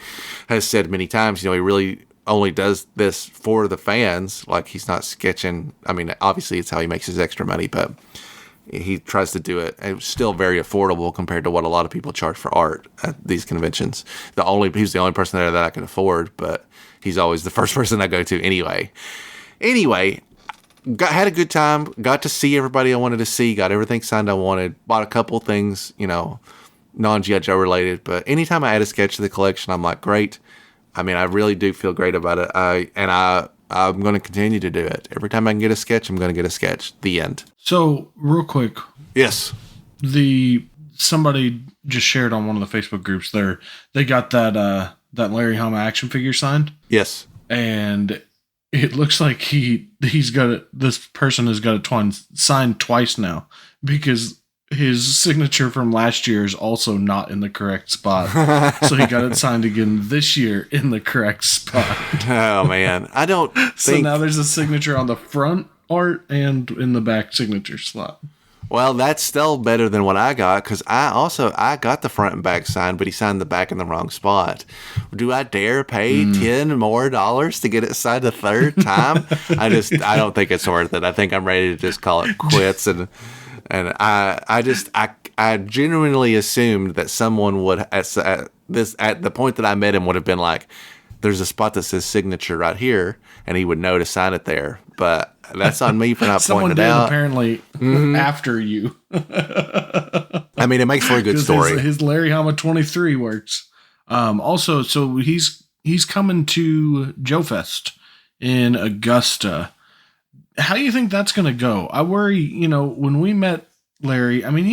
has said many times, he really only does this for the fans. Like, he's not sketching. I mean, obviously it's how he makes his extra money, but he tries to do it. It's still very affordable compared to what a lot of people charge for art at these conventions. He's the only person there that I can afford, but he's always the first person I go to anyway. Had a good time. Got to see everybody I wanted to see. Got everything signed I wanted. Bought a couple things, non-G.I. Joe related. But anytime I add a sketch to the collection, I'm like, great. I mean, I really do feel great about it. I'm going to continue to do it. Every time I can get a sketch, I'm going to get a sketch. The end. So, real quick. Yes. Somebody just shared on one of the Facebook groups there. They got that Larry Hama action figure signed. Yes. And it looks like this person has got it signed twice now, because his signature from last year is also not in the correct spot. So he got it signed again this year in the correct spot. Oh, man. I don't think... So now there's a signature on the front art and in the back signature slot. Well, that's still better than what I got, because I got the front and back signed, but he signed the back in the wrong spot. Do I dare pay $10 more to get it signed a third time? I don't think it's worth it. I think I'm ready to just call it quits, and I genuinely assumed that someone would at the point that I met him would have been like, there's a spot that says signature right here, and he would know to sign it there. But that's on me for not pointing it out. Apparently, after you. I mean, it makes for a good story. His Larry Hama 23 works. Also, so he's coming to Joe Fest in Augusta. How do you think that's going to go? I worry, when we met Larry, I mean,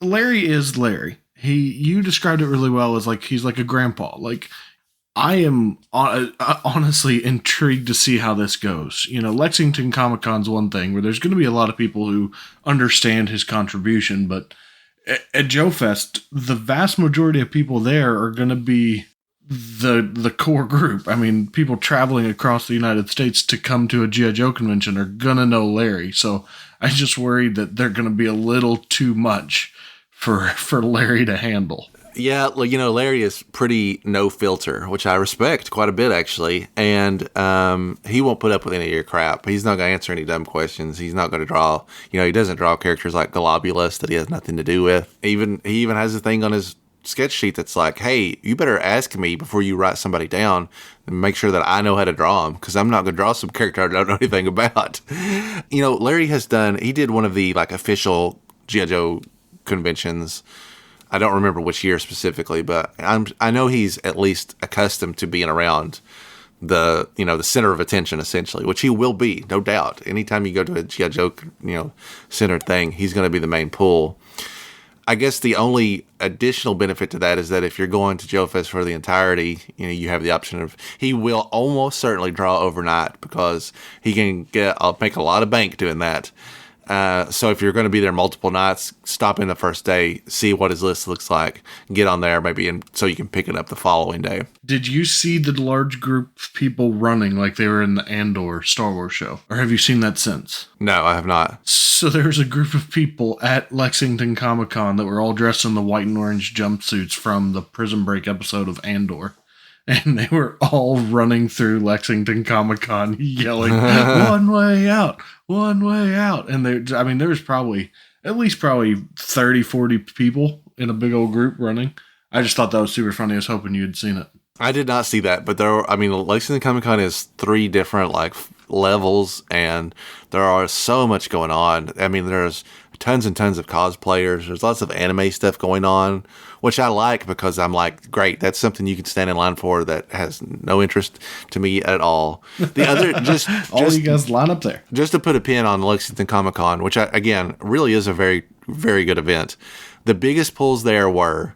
Larry is Larry. You described it really well as like he's like a grandpa. Like, I am honestly intrigued to see how this goes. You know, Lexington Comic Con's one thing where there's going to be a lot of people who understand his contribution, but at Joe Fest, the vast majority of people there are going to be the core group. I mean, people traveling across the United States to come to a G.I. Joe convention are going to know Larry. So I just worried that they're going to be a little too much for Larry to handle. Yeah, you know, Larry is pretty no filter, which I respect quite a bit, actually. And he won't put up with any of your crap. He's not going to answer any dumb questions. He's not going to draw, you know, he doesn't draw characters like Globulus that he has nothing to do with. He even has a thing on his sketch sheet that's like, hey, you better ask me before you write somebody down and make sure that I know how to draw them, because I'm not going to draw some character I don't know anything about. You know, Larry he did one of the like official G.I. Joe conventions. I don't remember which year specifically, but I know he's at least accustomed to being around the center of attention, essentially, which he will be, no doubt. Anytime you go to a G.I. Joe, centered thing, he's going to be the main pull. I guess the only additional benefit to that is that if you're going to Joe Fest for the entirety, you have the option of, he will almost certainly draw overnight because he can make a lot of bank doing that. So if you're going to be there multiple nights, stop in the first day, see what his list looks like, get on there so you can pick it up the following day. Did you see the large group of people running like they were in the Andor Star Wars show? Or have you seen that since? No, I have not. So there's a group of people at Lexington Comic Con that were all dressed in the white and orange jumpsuits from the Prison Break episode of Andor. And they were all running through Lexington Comic Con yelling, one way out, one way out. And there was probably at least 30, 40 people in a big old group running. I just thought that was super funny. I was hoping you had seen it. I did not see that, but Lexington Comic Con is 3 different levels, and there are so much going on. I mean, there's tons and tons of cosplayers. There's lots of anime stuff going on, which I like because I'm like, great, that's something you can stand in line for that has no interest to me at all. The other, just you guys line up there. Just to put a pin on Lexington Comic Con, which again really is a very, very good event. The biggest pulls there were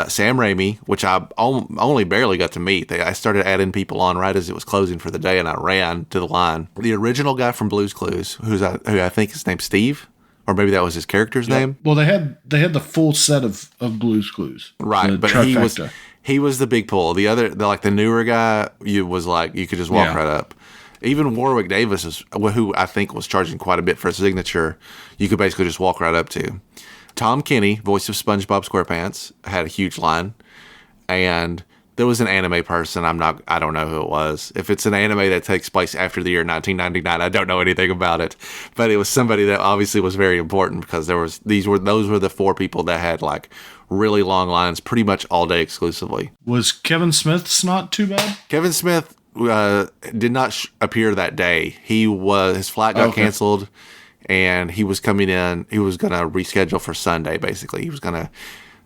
Sam Raimi, which I only barely got to meet. I started adding people on right as it was closing for the day, and I ran to the line. The original guy from Blue's Clues, who I think his name's Steve, or maybe that was his character's name. Well, they had the full set of Blue's Clues, right? But trifecta. he was the big pull. The newer guy, you could just walk right up. Even Warwick Davis, who I think was charging quite a bit for a signature, you could basically just walk right up to. Tom Kenny, voice of SpongeBob SquarePants, had a huge line, and there was an anime person. I don't know who it was. If it's an anime that takes place after the year 1999, I don't know anything about it. But it was somebody that obviously was very important because those were the 4 people that had really long lines, pretty much all day exclusively. Was Kevin Smith's not too bad? Kevin Smith did not appear that day. His flight got canceled. And he was coming in. He was going to reschedule for Sunday, basically. He was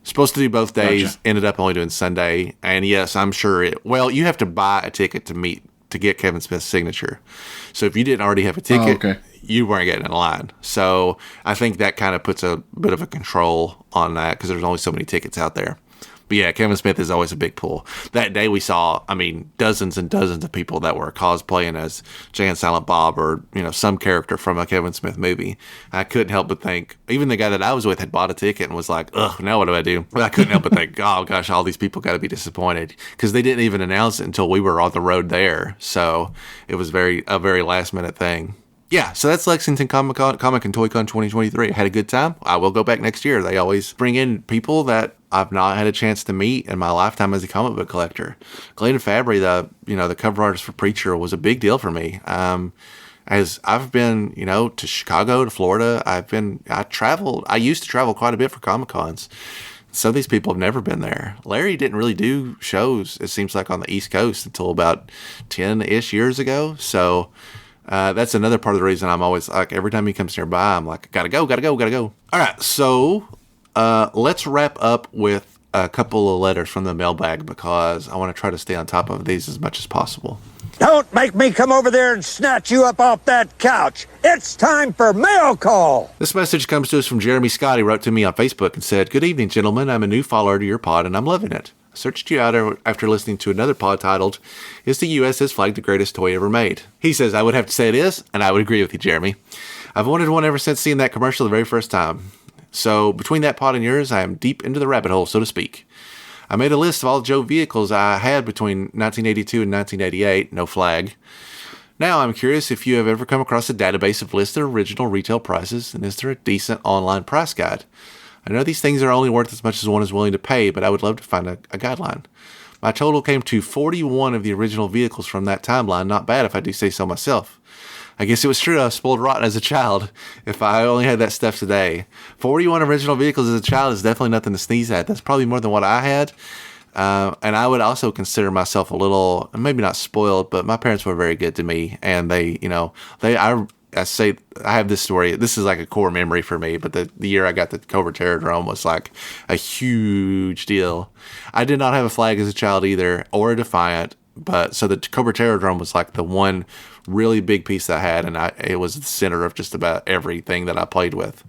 supposed to do both days, Gotcha. Ended up only doing Sunday. And yes, I'm sure you have to buy a ticket to get Kevin Smith's signature. So if you didn't already have a ticket, you weren't getting in line. So I think that kind of puts a bit of a control on that because there's only so many tickets out there. But yeah, Kevin Smith is always a big pull. That day we saw, dozens and dozens of people that were cosplaying as Jay and Silent Bob or, some character from a Kevin Smith movie. I couldn't help but think, even the guy that I was with had bought a ticket and was like, ugh, now what do I do? But I couldn't help but think, oh gosh, all these people got to be disappointed because they didn't even announce it until we were on the road there. So it was a very last minute thing. Yeah, so that's Lexington Comic and Toy Con 2023. I had a good time. I will go back next year. They always bring in people that I've not had a chance to meet in my lifetime as a comic book collector. Glenn Fabry, the cover artist for Preacher, was a big deal for me. As I've been, to Chicago, to Florida, I used to travel quite a bit for Comic Cons. Some of these people have never been there. Larry didn't really do shows, it seems like, on the East Coast until about 10-ish years ago. So that's another part of the reason I'm always every time he comes nearby, I'm like, gotta go. All right, so let's wrap up with a couple of letters from the mailbag because I want to try to stay on top of these as much as possible. Don't make me come over there and snatch you up off that couch. It's time for mail call. This message comes to us from Jeremy Scott. He wrote to me on Facebook and said, "Good evening, gentlemen. I'm a new follower to your pod and I'm loving it. I searched you out after listening to another pod titled, Is the USS Flag the Greatest Toy Ever Made? He says, I would have to say it is, and I would agree with you, Jeremy. I've wanted one ever since seeing that commercial the very first time. So between that pod and yours, I am deep into the rabbit hole, so to speak. I made a list of all the Joe vehicles I had between 1982 and 1988, no flag. Now I'm curious if you have ever come across a database of listed original retail prices, and is there a decent online price guide? I know these things are only worth as much as one is willing to pay, but I would love to find a guideline. My total came to 41 of the original vehicles from that timeline. Not bad if I do say so myself. I guess it was true I was spoiled rotten as a child if I only had that stuff today. 41 original vehicles as a child is definitely nothing to sneeze at. That's probably more than what I had. And I would also consider myself a little, maybe not spoiled, but my parents were very good to me. And I say, I have this story. This is like a core memory for me, but the year I got the Cobra Terrordrome was like a huge deal. I did not have a flag as a child either, or a Defiant. But so the Cobra Terrordrome was like the one really big piece that I had, and it was the center of just about everything that I played with,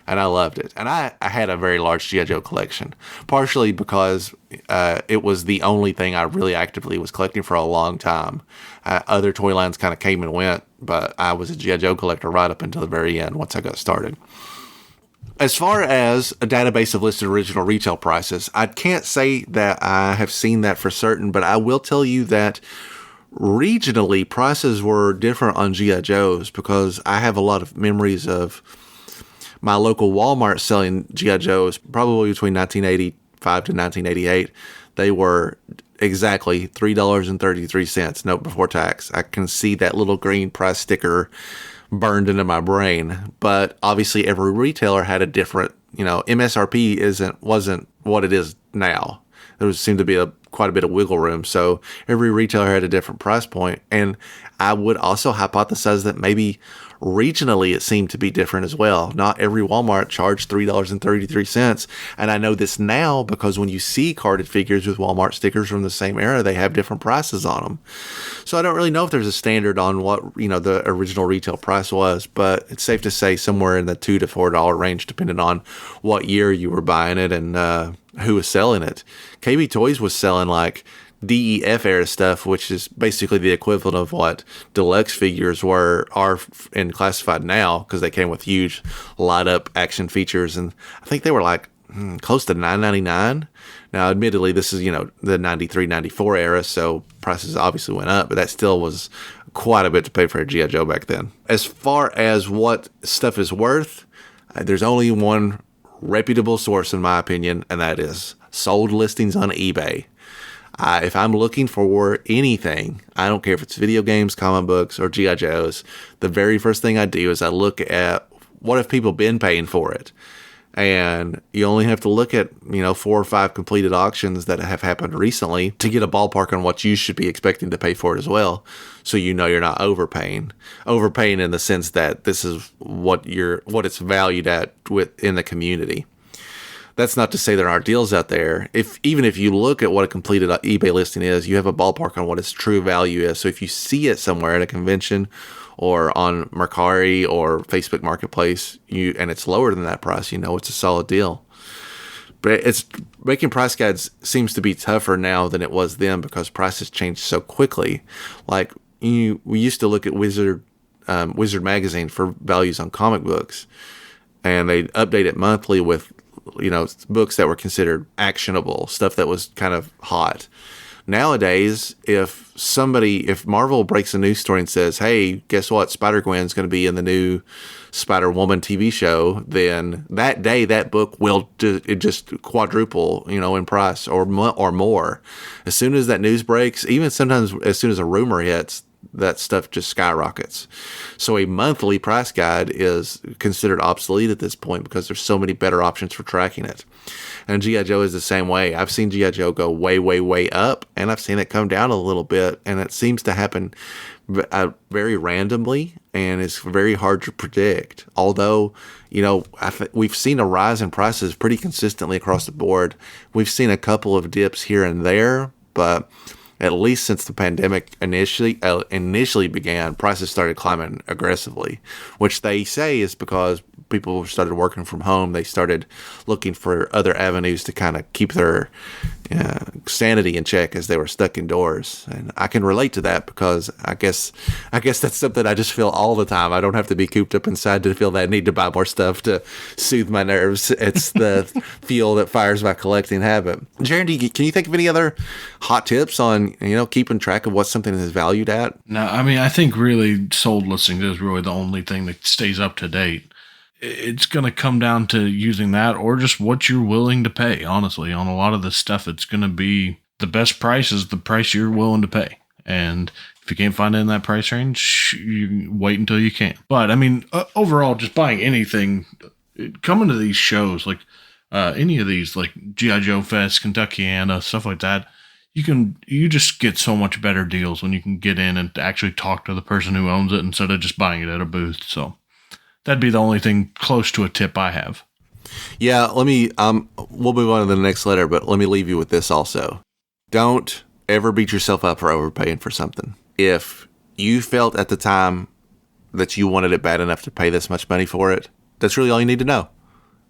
and I loved it. And I had a very large G.I. Joe collection, partially because it was the only thing I really actively was collecting for a long time. Other toy lines kind of came and went, but I was a G.I. Joe collector right up until the very end once I got started. As far as a database of listed original retail prices, I can't say that I have seen that for certain, but I will tell you that regionally prices were different on G.I. Joes because I have a lot of memories of my local Walmart selling G.I. Joes probably between 1985 to 1988. They were exactly $3.33, note before tax. I can see that little green price sticker burned into my brain, but obviously every retailer had a different, MSRP wasn't what it is now. There seemed to be quite a bit of wiggle room, so every retailer had a different price point, and I would also hypothesize that maybe regionally it seemed to be different as well. Not every Walmart charged $3.33, and I know this now because when you see carded figures with Walmart stickers from the same era, they have different prices on them. So I don't really know if there's a standard on what the original retail price was, but it's safe to say somewhere in the $2 to $4 range, depending on what year you were buying it and who was selling it. KB Toys was selling like DEF era stuff, which is basically the equivalent of what deluxe figures are in classified now, because they came with huge light up action features, and I think they were like close to $9.99. Now, admittedly, this is the 93, 94 era, so prices obviously went up, but that still was quite a bit to pay for a G.I. Joe back then. As far as what stuff is worth, there's only one reputable source in my opinion, and that is sold listings on eBay. If I'm looking for anything, I don't care if it's video games, comic books, or G.I. Joes, the very first thing I do is I look at what have people been paying for it. And you only have to look at 4 or 5 completed auctions that have happened recently to get a ballpark on what you should be expecting to pay for it as well. So you're not overpaying in the sense that this is what it's valued at in the community. That's not to say there aren't deals out there. Even if you look at what a completed eBay listing is, you have a ballpark on what its true value is. So if you see it somewhere at a convention or on Mercari or Facebook Marketplace, and it's lower than that price, it's a solid deal. But it's making price guides seems to be tougher now than it was then because prices change so quickly. Like we used to look at Wizard magazine for values on comic books, and they'd update it monthly with books that were considered actionable, stuff that was kind of hot. Nowadays, if Marvel breaks a news story and says, hey, guess what, Spider-Gwen's going to be in the new Spider-Woman TV show, then that day that book will just quadruple, in price or more. As soon as that news breaks, even sometimes as soon as a rumor hits, that stuff just skyrockets. So a monthly price guide is considered obsolete at this point because there's so many better options for tracking it. And G.I. Joe is the same way. I've seen G.I. Joe go way, way, way up, and I've seen it come down a little bit, and it seems to happen very randomly. and it's very hard to predict. Although, we've seen a rise in prices pretty consistently across the board. We've seen a couple of dips here and there, but at least since the pandemic initially began, prices started climbing aggressively, which they say is because people started working from home. They started looking for other avenues to kind of keep their sanity in check as they were stuck indoors. And I can relate to that because I guess that's something I just feel all the time. I don't have to be cooped up inside to feel that need to buy more stuff to soothe my nerves. It's the fuel that fires my collecting habit. Jaren, can you think of any other hot tips on, keeping track of what something is valued at? No, I mean, I think really sold listings is really the only thing that stays up to date. It's going to come down to using that or just what you're willing to pay. Honestly, on a lot of this stuff, it's going to be the best price is the price you're willing to pay. And if you can't find it in that price range, you wait until you can. But I mean, overall, just buying anything, coming to these shows, like any of these, like G.I. Joe Fest, Kentuckiana, stuff like that, you just get so much better deals when you can get in and actually talk to the person who owns it instead of just buying it at a booth. So that'd be the only thing close to a tip I have. Yeah, we'll move on to the next letter, but let me leave you with this also. Don't ever beat yourself up for overpaying for something. If you felt at the time that you wanted it bad enough to pay this much money for it, that's really all you need to know.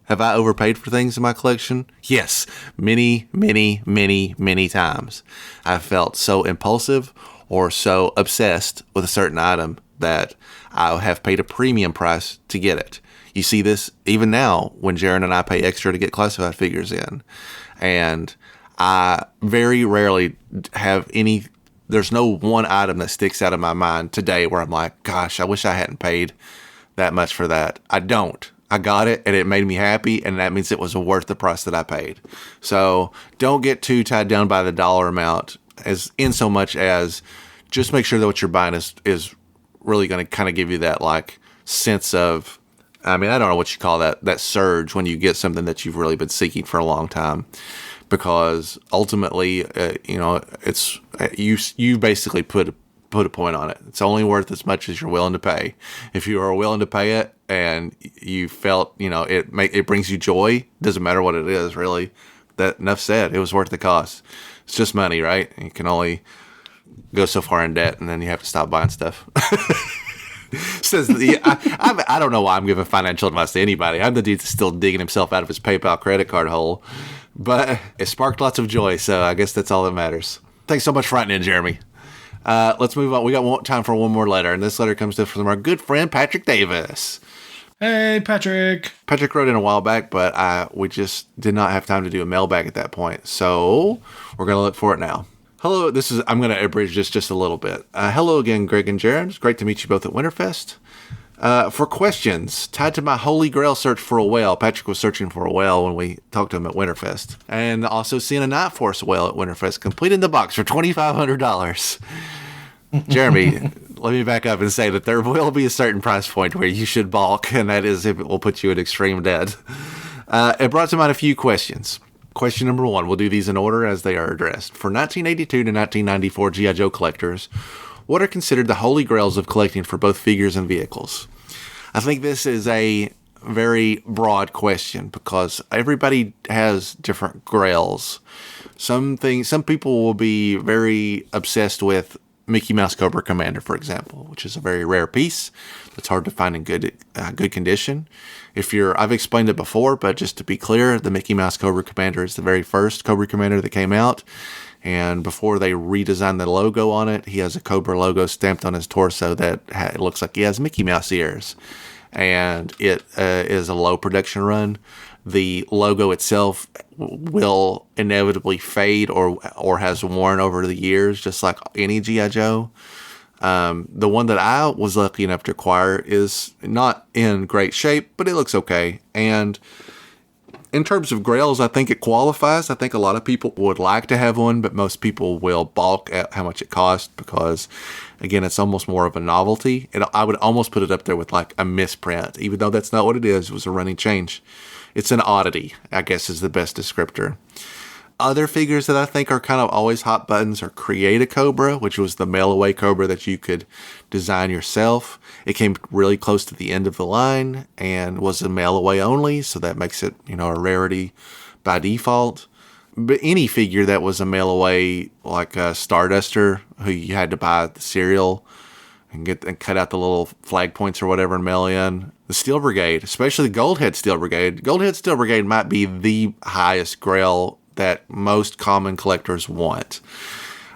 Have I overpaid for things in my collection? Yes, many, many, many, many times. I felt so impulsive or so obsessed with a certain item that I have paid a premium price to get it. You see this even now when Jaren and I pay extra to get classified figures in. And I very rarely have there's no one item that sticks out of my mind today where I'm like, gosh, I wish I hadn't paid that much for that. I don't. I got it and it made me happy, and that means it was worth the price that I paid. So don't get too tied down by the dollar amount as in so much as just make sure that what you're buying is really going to kind of give you that like sense of, I mean, I don't know what you call that surge when you get something that you've really been seeking for a long time, because ultimately, it's you basically put a point on it. It's only worth as much as you're willing to pay. If you are willing to pay it and you felt, it brings you joy, doesn't matter what it is, really. That enough said, it was worth the cost. It's just money, right? You can only go so far in debt, and then you have to stop buying stuff. Says I don't know why I'm giving financial advice to anybody. I'm the dude that's still digging himself out of his PayPal credit card hole, but it sparked lots of joy, so I guess that's all that matters. Thanks so much for writing in, Jeremy. Let's move on. We got time for one more letter, and this letter comes to us from our good friend Patrick Davis. Hey, Patrick. Patrick wrote in a while back, but we just did not have time to do a mailbag at that point, so we're going to look for it now. Hello, I'm going to abridge this just a little bit. Hello again, Greg and Jaren. It's great to meet you both at Winterfest. For questions tied to my holy grail search for a whale, Patrick was searching for a whale when we talked to him at Winterfest. And also seeing a Night Force whale at Winterfest, completing the box for $2,500. Jeremy, let me back up and say that there will be a certain price point where you should balk, and that is if it will put you in extreme debt. It brought to mind a few questions. Question number 1, we'll do these in order as they are addressed. For 1982 to 1994 G.I. Joe collectors, what are considered the holy grails of collecting for both figures and vehicles? I think this is a very broad question because everybody has different grails. Some people will be very obsessed with Mickey Mouse Cobra Commander, for example, which is a very rare piece that's hard to find in good condition. I've explained it before, but just to be clear, the Mickey Mouse Cobra Commander is the very first Cobra Commander that came out. And before they redesigned the logo on it, he has a Cobra logo stamped on his torso that it looks like he has Mickey Mouse ears. And it is a low production run. The logo itself will inevitably fade or has worn over the years, just like any G.I. Joe. The one that I was lucky enough to acquire is not in great shape, but it looks okay. And in terms of grails, I think it qualifies. I think a lot of people would like to have one, but most people will balk at how much it costs because, again, it's almost more of a novelty. I would almost put it up there with like a misprint, even though that's not what it is. It was a running change. It's an oddity, I guess, is the best descriptor. Other figures that I think are kind of always hot buttons are Create a Cobra, which was the mail-away Cobra that you could design yourself. It came really close to the end of the line and was a mail-away only, so that makes it, a rarity by default. But any figure that was a mail-away, like a Starduster, who you had to buy the cereal and cut out the little flag points or whatever and mail in. The Steel Brigade, especially the Goldhead Steel Brigade. Goldhead Steel Brigade might be the highest grail that most common collectors want.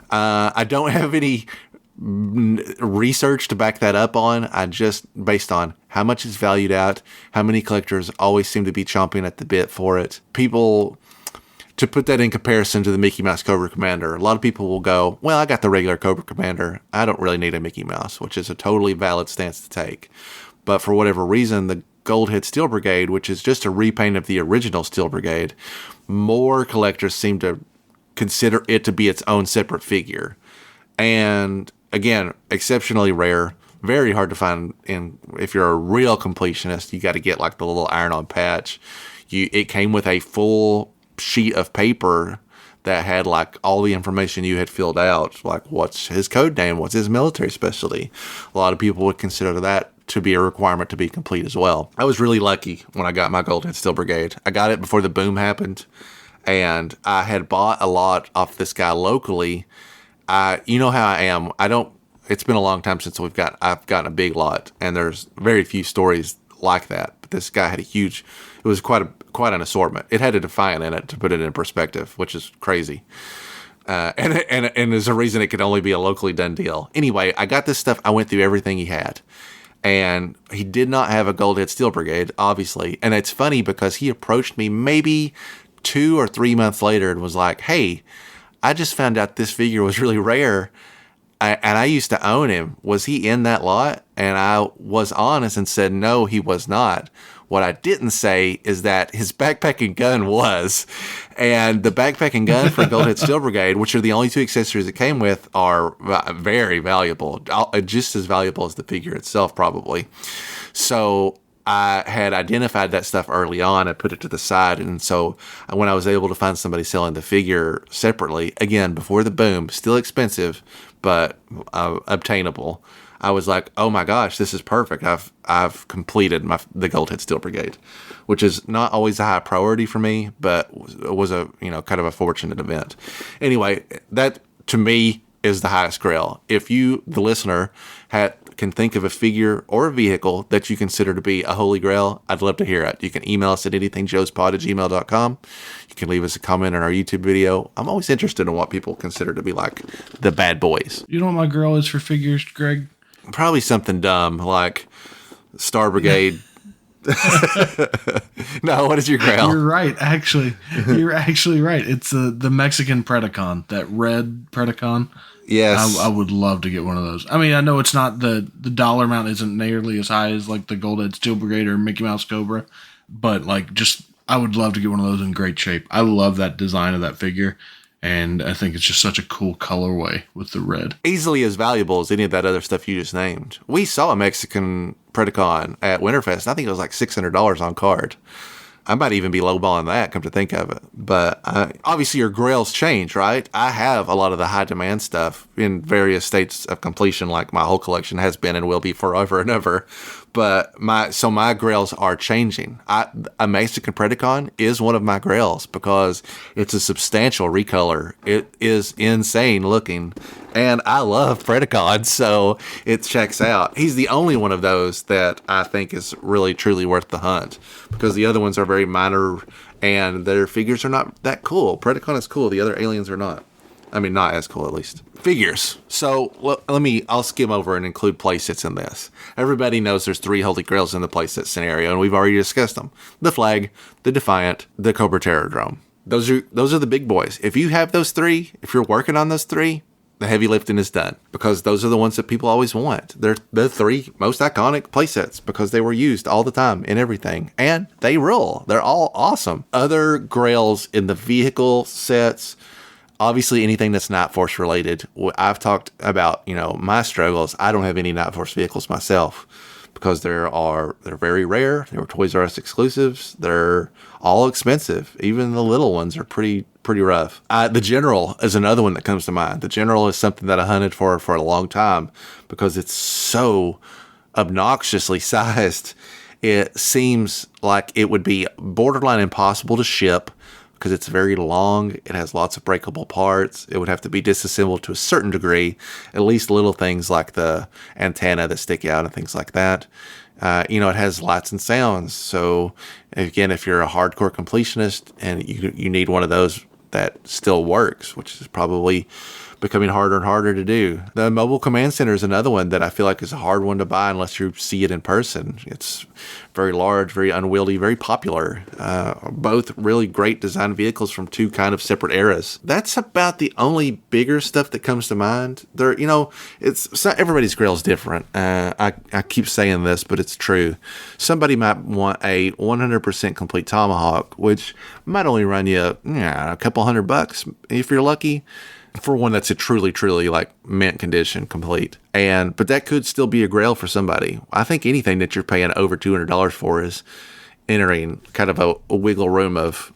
I don't have any research to back that up on. I just, based on how much it's valued at, how many collectors always seem to be chomping at the bit for it. People, to put that in comparison to the Mickey Mouse Cobra Commander, a lot of people will go, well, I got the regular Cobra Commander. I don't really need a Mickey Mouse, which is a totally valid stance to take. But for whatever reason, the Goldhead Steel Brigade, which is just a repaint of the original Steel Brigade, more collectors seem to consider it to be its own separate figure. And again, exceptionally rare, very hard to find. If you're a real completionist, you got to get like the little iron-on patch. It came with a full sheet of paper that had like all the information you had filled out, like what's his code name, what's his military specialty. A lot of people would consider that to be a requirement to be complete as well. I was really lucky when I got my Goldhead Steel Brigade. I got it before the boom happened, and I had bought a lot off this guy locally. You know how I am. It's been a long time since I've gotten a big lot, and there's very few stories like that. But this guy had it was quite an assortment. It had a Defiant in it, to put it in perspective, which is crazy. And there's a reason it could only be a locally done deal. Anyway, I got this stuff. I went through everything he had. And he did not have a Goldhead Steel Brigade, obviously. And it's funny because he approached me maybe 2 or 3 months later and was like, hey, I just found out this figure was really rare. And I used to own him. Was he in that lot? And I was honest and said, no, he was not. What I didn't say is that his backpack and gun was. And the backpack and gun for Goldhead Steel Brigade, which are the only two accessories it came with, are very valuable. Just as valuable as the figure itself, probably. So I had identified that stuff early on and put it to the side. And so when I was able to find somebody selling the figure separately, again, before the boom, still expensive, but obtainable, I was like, oh my gosh, this is perfect. I've completed the Goldhead Steel Brigade, which is not always a high priority for me, but was a kind of a fortunate event. Anyway, that to me is the highest grail. If you, the listener, can think of a figure or a vehicle that you consider to be a holy grail, I'd love to hear it. You can email us at anythingjoespod@gmail.com. You can leave us a comment on our YouTube video. I'm always interested in what people consider to be like the bad boys. You know what my grail is for figures, Greg? Probably something dumb like Star Brigade. No, what is your grail? You're right, actually. You're actually right. It's the Mexican Predacon, that red Predacon. Yes. I would love to get one of those. I mean, I know it's not the dollar amount isn't nearly as high as like the Goldhead Steel Brigade or Mickey Mouse Cobra, but like I would love to get one of those in great shape. I love that design of that figure, and I think it's just such a cool colorway with the red. Easily as valuable as any of that other stuff you just named. We saw a Mexican Predacon at Winterfest. I think it was like $600 on card. I might even be lowballing that, come to think of it. But obviously your grails change, right? I have a lot of the high demand stuff in various states of completion, like my whole collection has been and will be forever and ever. But my grails are changing. A Mexican Predacon is one of my grails because it's a substantial recolor. It is insane looking, and I love Predacons, so it checks out. He's the only one of those that I think is really truly worth the hunt because the other ones are very minor and their figures are not that cool. Predacon is cool. The other aliens are not. I mean, not as cool, at least. Figures. So I'll skim over and include playsets in this. Everybody knows there's 3 Holy Grails in the playset scenario, and we've already discussed them. The Flag, the Defiant, the Cobra Terrordrome. Those are the big boys. If you have those 3, if you're working on those 3, the heavy lifting is done because those are the ones that people always want. They're the 3 most iconic playsets because they were used all the time in everything, and they rule. They're all awesome. Other grails in the vehicle sets, obviously anything that's Night Force related. I've talked about, my struggles. I don't have any Night Force vehicles myself, because they're very rare. They were Toys R Us exclusives. They're all expensive. Even the little ones are pretty rough. The General is another one that comes to mind. The General is something that I hunted for a long time because it's so obnoxiously sized. It seems like it would be borderline impossible to ship because it's very long. It has lots of breakable parts. It would have to be disassembled to a certain degree, at least little things like the antenna that stick out and things like that. It has lights and sounds. So again, if you're a hardcore completionist and you need one of those that still works, which is probably becoming harder and harder to do. The Mobile Command Center is another one that I feel like is a hard one to buy unless you see it in person. It's very large, very unwieldy, very popular. Both really great design vehicles from two kind of separate eras. That's about the only bigger stuff that comes to mind. Everybody's grail is different. I keep saying this, but it's true. Somebody might want a 100% complete Tomahawk, which might only run you a couple $100 if you're lucky, for one that's a truly like mint condition complete. But that could still be a grail for somebody. I think anything that you're paying over $200 for is entering kind of a wiggle room of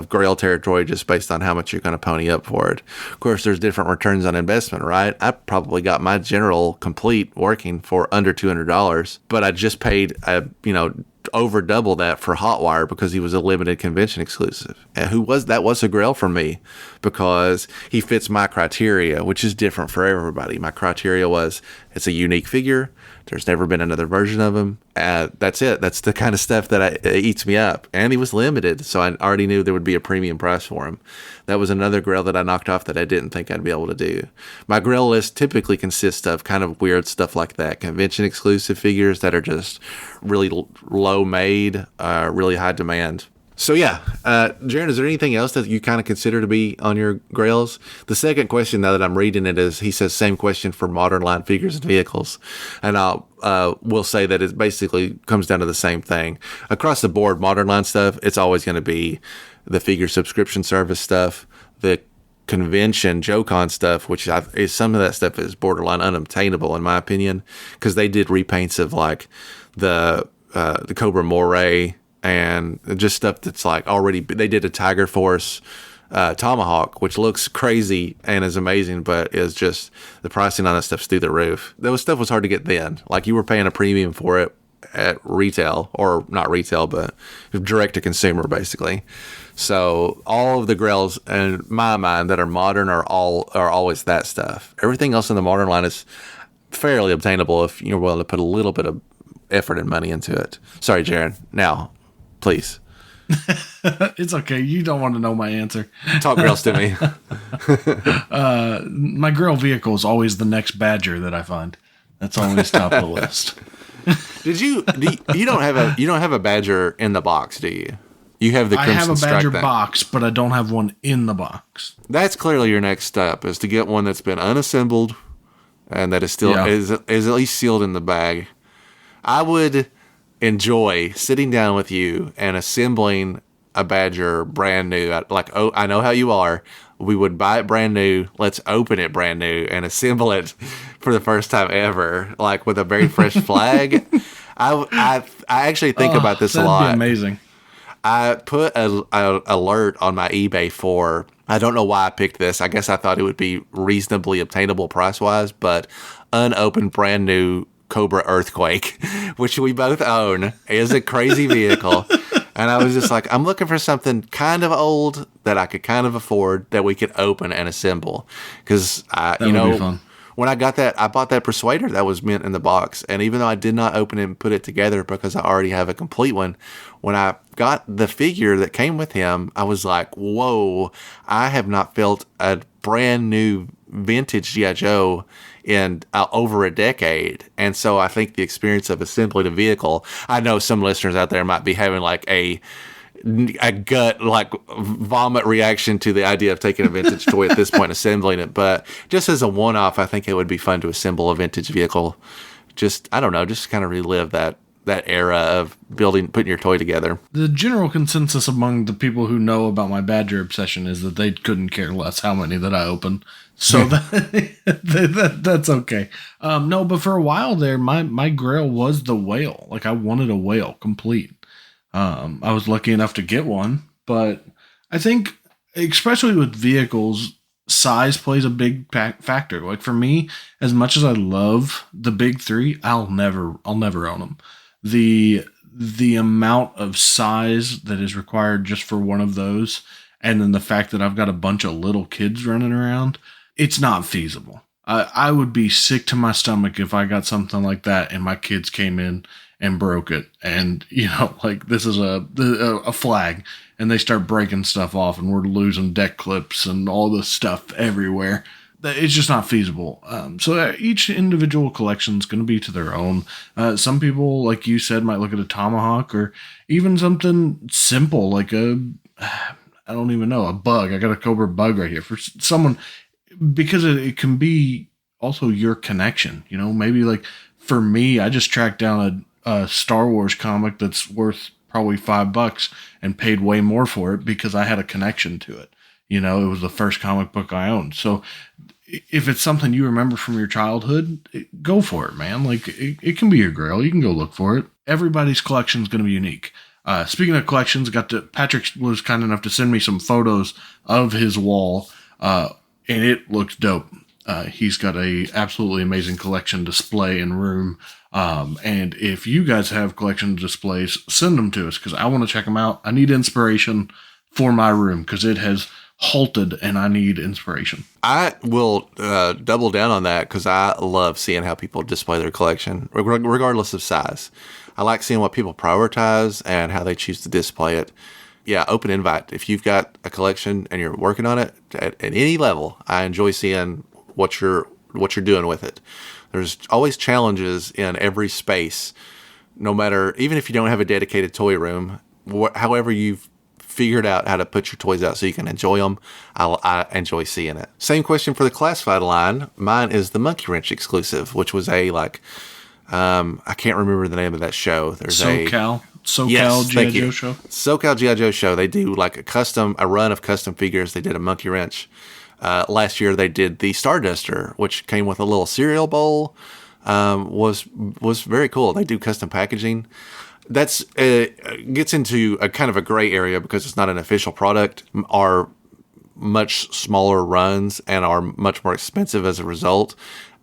grail territory just based on how much you're going to pony up for it. Of course, there's different returns on investment, right? I probably got my General complete working for under $200, but I just paid over double that for Hotwire because he was a limited convention exclusive. And that was a grail for me because he fits my criteria, which is different for everybody. My criteria was it's a unique figure. There's never been another version of him. That's it. That's the kind of stuff that eats me up. And he was limited, so I already knew there would be a premium price for him. That was another grail that I knocked off that I didn't think I'd be able to do. My grail list typically consists of kind of weird stuff like that. Convention exclusive figures that are just really low made, really high demand. So yeah, Jaren, is there anything else that you kind of consider to be on your grails? The second question, now that I'm reading it, is he says same question for modern line figures and vehicles, and we'll say that it basically comes down to the same thing across the board. Modern line stuff, it's always going to be the figure subscription service stuff, the convention JoeCon stuff, which is some of that stuff is borderline unobtainable in my opinion, because they did repaints of like the Cobra Moray. And just stuff that's like already, they did a Tiger Force Tomahawk, which looks crazy and is amazing, but is just the pricing on that stuff's through the roof. That stuff was hard to get then. Like you were paying a premium for it at retail, or not retail, but direct to consumer basically. So all of the grails in my mind that are modern are always that stuff. Everything else in the modern line is fairly obtainable if you're willing to put a little bit of effort and money into it. Sorry, Jaren. Now, please. It's okay. You don't want to know my answer. Talk grails to me. My grail vehicle is always the next Badger that I find. That's always top of the list. You don't have a Badger in the box, do you? You have the Crimson I have a Badger Strike box, but I don't have one in the box. That's clearly your next step, is to get one that's been unassembled and that is still is at least sealed in the bag. I would enjoy sitting down with you and assembling a Badger brand new. I know how you are. We would buy it brand new. Let's open it brand new and assemble it for the first time ever, like with a very fresh flag. I actually think about this a lot. That'd be amazing. I put an alert on my eBay for, I don't know why I picked this. I guess I thought it would be reasonably obtainable price-wise, but unopened brand new Cobra Earthquake, which we both own, is a crazy vehicle. And I was just like, I'm looking for something kind of old that I could kind of afford that we could open and assemble. Because, be fun. When I got that, I bought that Persuader that was mint in the box. And even though I did not open it and put it together because I already have a complete one, when I got the figure that came with him, I was like, whoa, I have not felt a brand new vintage G.I. Joe in over a decade. And so I think the experience of assembling a vehicle, I know some listeners out there might be having like a gut like vomit reaction to the idea of taking a vintage toy at this point and assembling it, but just as a one-off, I think it would be fun to assemble a vintage vehicle. Just, I don't know, just kind of relive that that era of putting your toy together. The general consensus among the people who know about my Badger obsession is that they couldn't care less how many that I open. So that's okay. No, but for a while there, my grail was the whale. Like, I wanted a whale complete. I was lucky enough to get one, but I think, especially with vehicles, size plays a big factor. Like, for me, as much as I love the big three, I'll never own them. The amount of size that is required just for one of those, and then the fact that I've got a bunch of little kids running around, it's not feasible. I would be sick to my stomach if I got something like that and my kids came in and broke it. And, like, this is a flag, and they start breaking stuff off, and we're losing deck clips and all this stuff everywhere. It's just not feasible. So each individual collection is going to be to their own. Some people, like you said, might look at a tomahawk, or even something simple like I don't even know, a bug. I got a Cobra bug right here for someone, because it can be also your connection. Maybe like for me, I just tracked down a Star Wars comic that's worth probably $5 and paid way more for it because I had a connection to it. It was the first comic book I owned. So if it's something you remember from your childhood, go for it, man. Like, it can be your grail. You can go look for it. Everybody's collection is going to be unique. Speaking of collections, Patrick was kind enough to send me some photos of his wall, and it looks dope. He's got a absolutely amazing collection display and room. And if you guys have collection displays, send them to us, because I want to check them out. I need inspiration for my room, because it has halted and I need inspiration. I will double down on that, because I love seeing how people display their collection, regardless of size. I like seeing what people prioritize and how they choose to display it. Yeah, open invite. If you've got a collection and you're working on it at any level, I enjoy seeing what you're doing with it. There's always challenges in every space, no matter, even if you don't have a dedicated toy room, however you've figured out how to put your toys out so you can enjoy them, I enjoy seeing it. Same question for the classified line. Mine is the Monkey Wrench exclusive, which was I can't remember the name of that show. There's SoCal G.I. Joe show. SoCal G.I. Joe show. They do like a run of custom figures. They did a Monkey Wrench. Last year they did the Starduster, which came with a little cereal bowl. Was very cool. They do custom packaging. That's gets into a kind of a gray area because it's not an official product. Are much smaller runs and are much more expensive as a result.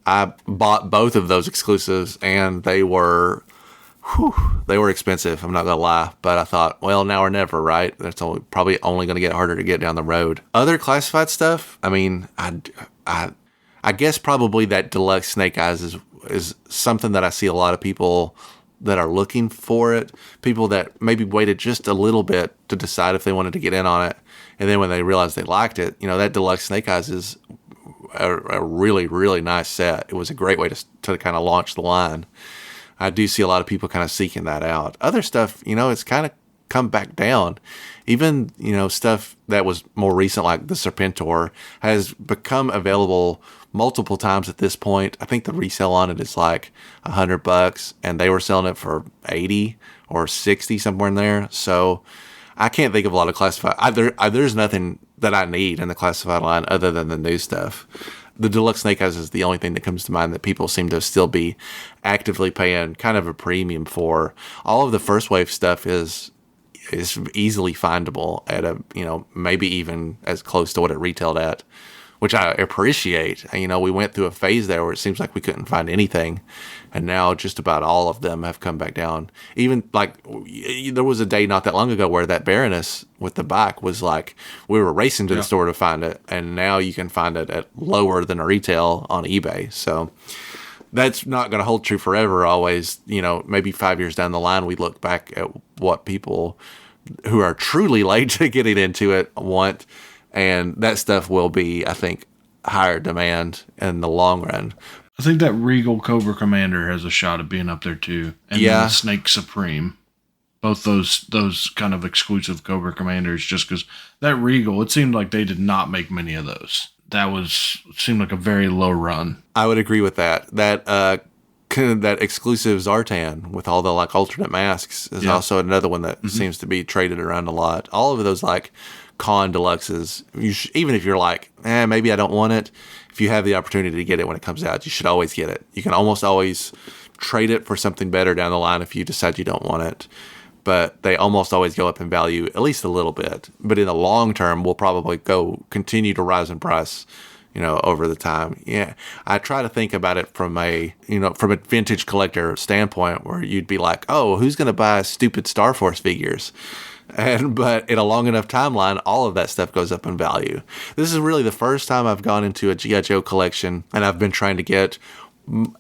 I bought both of those exclusives, and they were expensive. I'm not gonna lie, but I thought, well, now or never, right? That's probably only gonna get harder to get down the road. Other classified stuff. I mean, I guess probably that deluxe Snake Eyes is something that I see a lot of people that are looking for it. People that maybe waited just a little bit to decide if they wanted to get in on it, and then when they realized they liked it, that deluxe Snake Eyes is a really, really nice set. It was a great way to kind of launch the line. I do see a lot of people kind of seeking that out. Other stuff, it's kind of come back down. Even, stuff that was more recent, like the Serpentor, has become available multiple times at this point. I think the resale on it is like $100, and they were selling it for 80 or 60, somewhere in there. So I can't think of a lot of classified. There's nothing that I need in the classified line other than the new stuff. The deluxe Snake Eyes is the only thing that comes to mind that people seem to still be actively paying kind of a premium for. All of the first wave stuff is easily findable at maybe even as close to what it retailed at, which I appreciate. We went through a phase there where it seems like we couldn't find anything, and now just about all of them have come back down. Even like there was a day not that long ago where that Baroness with the bike was like, we were racing to the store to find it, and now you can find it at lower than a retail on eBay. So that's not going to hold true forever. Always, maybe 5 years down the line, we look back at what people who are truly late to getting into it want, and that stuff will be, I think, higher demand in the long run. I think that Regal Cobra Commander has a shot at being up there too, and then the Snake Supreme. Both those kind of exclusive Cobra Commanders, just because that Regal, it seemed like they did not make many of those. Seemed like a very low run. I would agree with that. That that exclusive Zartan with all the like alternate masks is also another one that seems to be traded around a lot. All of those like con deluxes, even if you're like, maybe I don't want it, if you have the opportunity to get it when it comes out, you should always get it. You can almost always trade it for something better down the line if you decide you don't want it. But they almost always go up in value at least a little bit. But in the long term, will probably continue to rise in price, over the time. Yeah, I try to think about it from a vintage collector standpoint, where you'd be like, oh, who's going to buy stupid Star Force figures? But in a long enough timeline, all of that stuff goes up in value. This is really the first time I've gone into a G.I. Joe collection, and I've been trying to get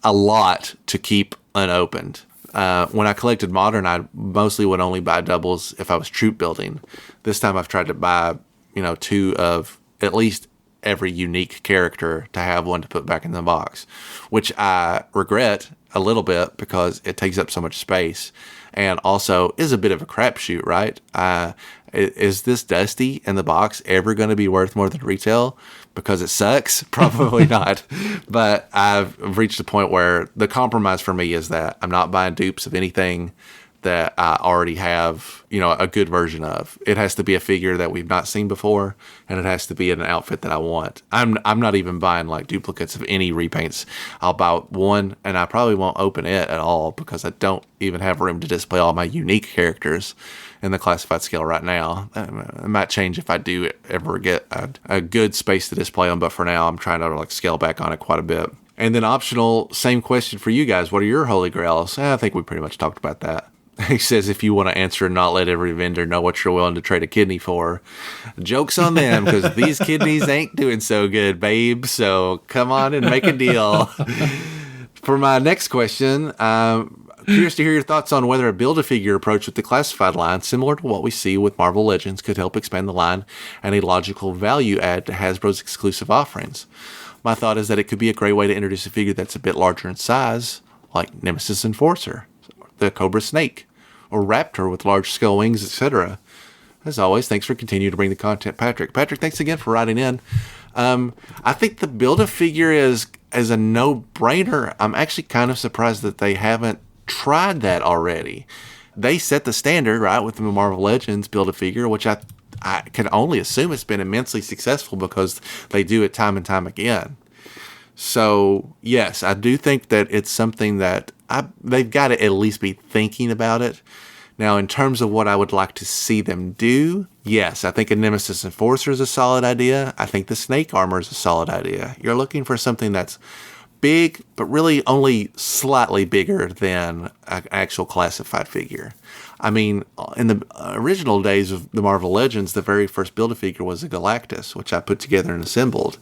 a lot to keep unopened. When I collected Modern, I mostly would only buy doubles if I was troop building. This time I've tried to buy, 2 of at least every unique character to have one to put back in the box, which I regret a little bit because it takes up so much space and also is a bit of a crapshoot, right? Is this Dusty in the box ever going to be worth more than retail because it sucks? Probably not. But I've reached a point where the compromise for me is that I'm not buying dupes of anything that I already have, a good version of. It has to be a figure that we've not seen before, and it has to be in an outfit that I want. I'm not even buying like duplicates of any repaints. I'll buy one, and I probably won't open it at all because I don't even have room to display all my unique characters in the classified scale right now. It might change if I do ever get a good space to display them, but for now, I'm trying to like scale back on it quite a bit. And then optional, same question for you guys. What are your holy grails? I think we pretty much talked about that. He says if you want to answer and not let every vendor know what you're willing to trade a kidney for, joke's on them because these kidneys ain't doing so good, babe. So come on and make a deal. For my next question, curious to hear your thoughts on whether a Build-A-Figure approach with the classified line, similar to what we see with Marvel Legends, could help expand the line and a logical value add to Hasbro's exclusive offerings. My thought is that it could be a great way to introduce a figure that's a bit larger in size, like Nemesis Enforcer, the Cobra Snake, or Raptor with large scale wings, etc. As always, thanks for continuing to bring the content, Patrick. Patrick, thanks again for writing in. I think the Build-A-Figure is a no-brainer. I'm actually kind of surprised that they haven't tried that already. They set the standard, right, with the Marvel Legends Build-A-Figure, which I can only assume it's been immensely successful because they do it time and time again. So, yes, I do think that it's something that they've got to at least be thinking about it. Now, in terms of what I would like to see them do, yes, I think a Nemesis Enforcer is a solid idea. I think the Snake Armor is a solid idea. You're looking for something that's big, but really only slightly bigger than an actual classified figure. I mean, in the original days of the Marvel Legends, the very first Build-A-Figure was a Galactus, which I put together and assembled.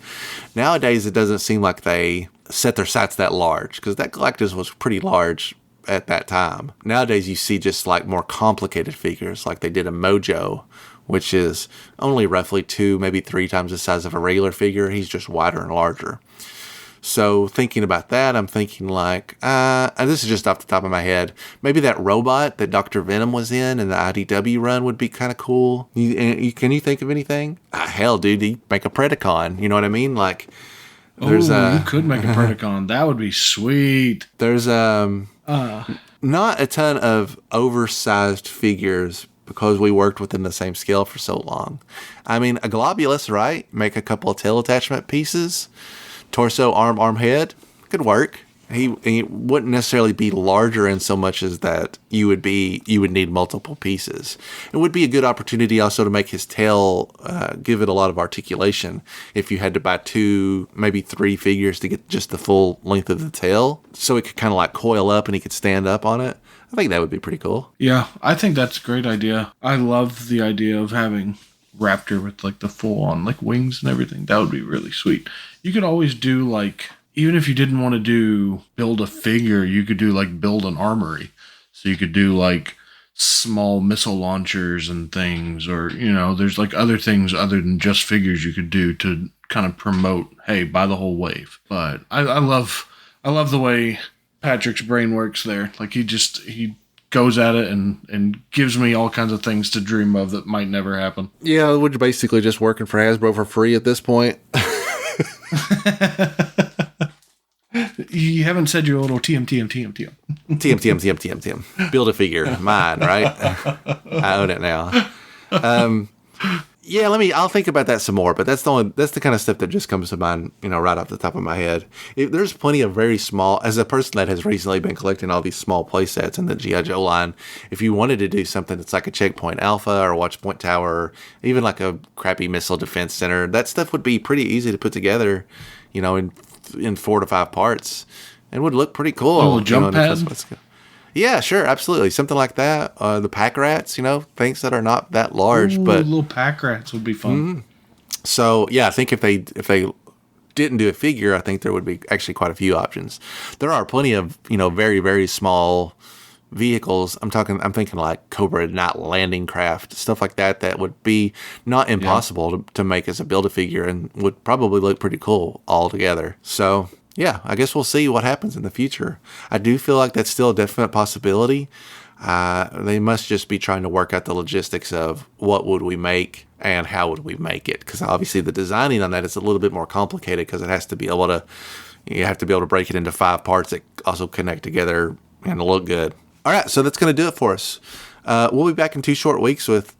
Nowadays, it doesn't seem like they set their sights that large, because that Galactus was pretty large at that time. Nowadays, you see just like more complicated figures, like they did a Mojo, which is only roughly 2, maybe 3 times the size of a regular figure. He's just wider and larger. So thinking about that, I'm thinking like, and this is just off the top of my head, maybe that robot that Dr. Venom was in the IDW run would be kind of cool. Can you think of anything? Hell, dude, he'd make a Predacon. You know what I mean? Like, there's you could make a Predacon. That would be sweet. There's not a ton of oversized figures because we worked within the same scale for so long. I mean, a Globulus, right? Make a couple of tail attachment pieces. Torso, arm, head, could work. He wouldn't necessarily be larger in so much as that you would need multiple pieces. It would be a good opportunity also to make his tail, give it a lot of articulation. If you had to buy 2, maybe 3 figures to get just the full length of the tail, so it could kind of like coil up and he could stand up on it. I think that would be pretty cool. Yeah, I think that's a great idea. I love the idea of having Raptor with like the full on like wings and everything. That would be really sweet. You could always do like, even if you didn't want to build a figure, you could do like build an armory. So you could do like small missile launchers and things, or, there's like other things other than just figures you could do to kind of promote, hey, buy the whole wave. But I love the way Patrick's brain works there. Like he goes at it and gives me all kinds of things to dream of that might never happen. Yeah, we're basically just working for Hasbro for free at this point. You haven't said your little TM. TM. Build a figure. Mine, right? I own it now. Yeah, I'll think about that some more, but that's the kind of stuff that just comes to mind, right off the top of my head. There's plenty of very small, as a person that has recently been collecting all these small play sets in the G.I. Joe line, if you wanted to do something that's like a Checkpoint Alpha or Watchpoint Tower, or even like a crappy Missile Defense Center, that stuff would be pretty easy to put together, in 4 to 5 parts, and would look pretty cool. A little jump pad? Yeah, sure, absolutely. Something like that. The pack rats, things that are not that large. But little pack rats would be fun. Mm-hmm. So, yeah, I think if they didn't do a figure, I think there would be actually quite a few options. There are plenty of, very, very small vehicles. I'm thinking like Cobra Night landing craft, stuff like that would be not impossible to make as a Build-A-Figure and would probably look pretty cool all together. So, yeah, I guess we'll see what happens in the future. I do feel like that's still a definite possibility. They must just be trying to work out the logistics of what would we make and how would we make it. Because obviously the designing on that is a little bit more complicated because you have to be able to break it into 5 parts that also connect together and look good. All right, so that's going to do it for us. We'll be back in 2 short weeks with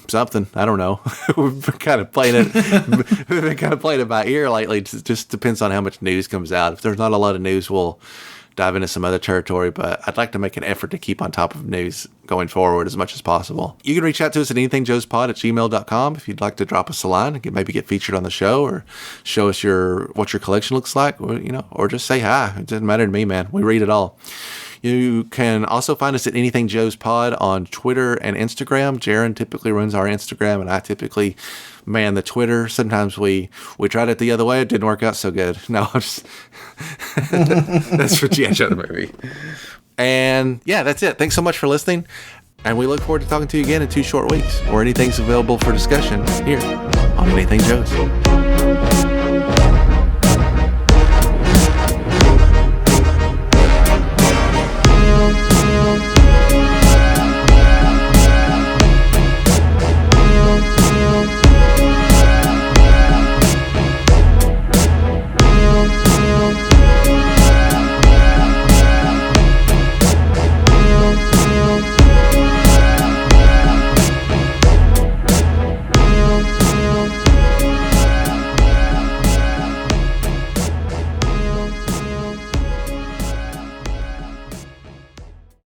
something. I don't know. We've been kind of playing it by ear lately. It just depends on how much news comes out. If there's not a lot of news, we'll dive into some other territory. But I'd like to make an effort to keep on top of news going forward as much as possible. You can reach out to us at anythingjoespod@gmail.com if you'd like to drop us a line and maybe get featured on the show or show us what your collection looks like, or just say hi. It doesn't matter to me, man. We read it all. You can also find us at Anything Joe's Pod on Twitter and Instagram. Jaren typically runs our Instagram, and I typically man the Twitter. Sometimes we tried it the other way. It didn't work out so good. No, I'm just that's for G.I. Joe the movie. And yeah, that's it. Thanks so much for listening, and we look forward to talking to you again in 2 short weeks, or anything's available for discussion here on Anything Joe's.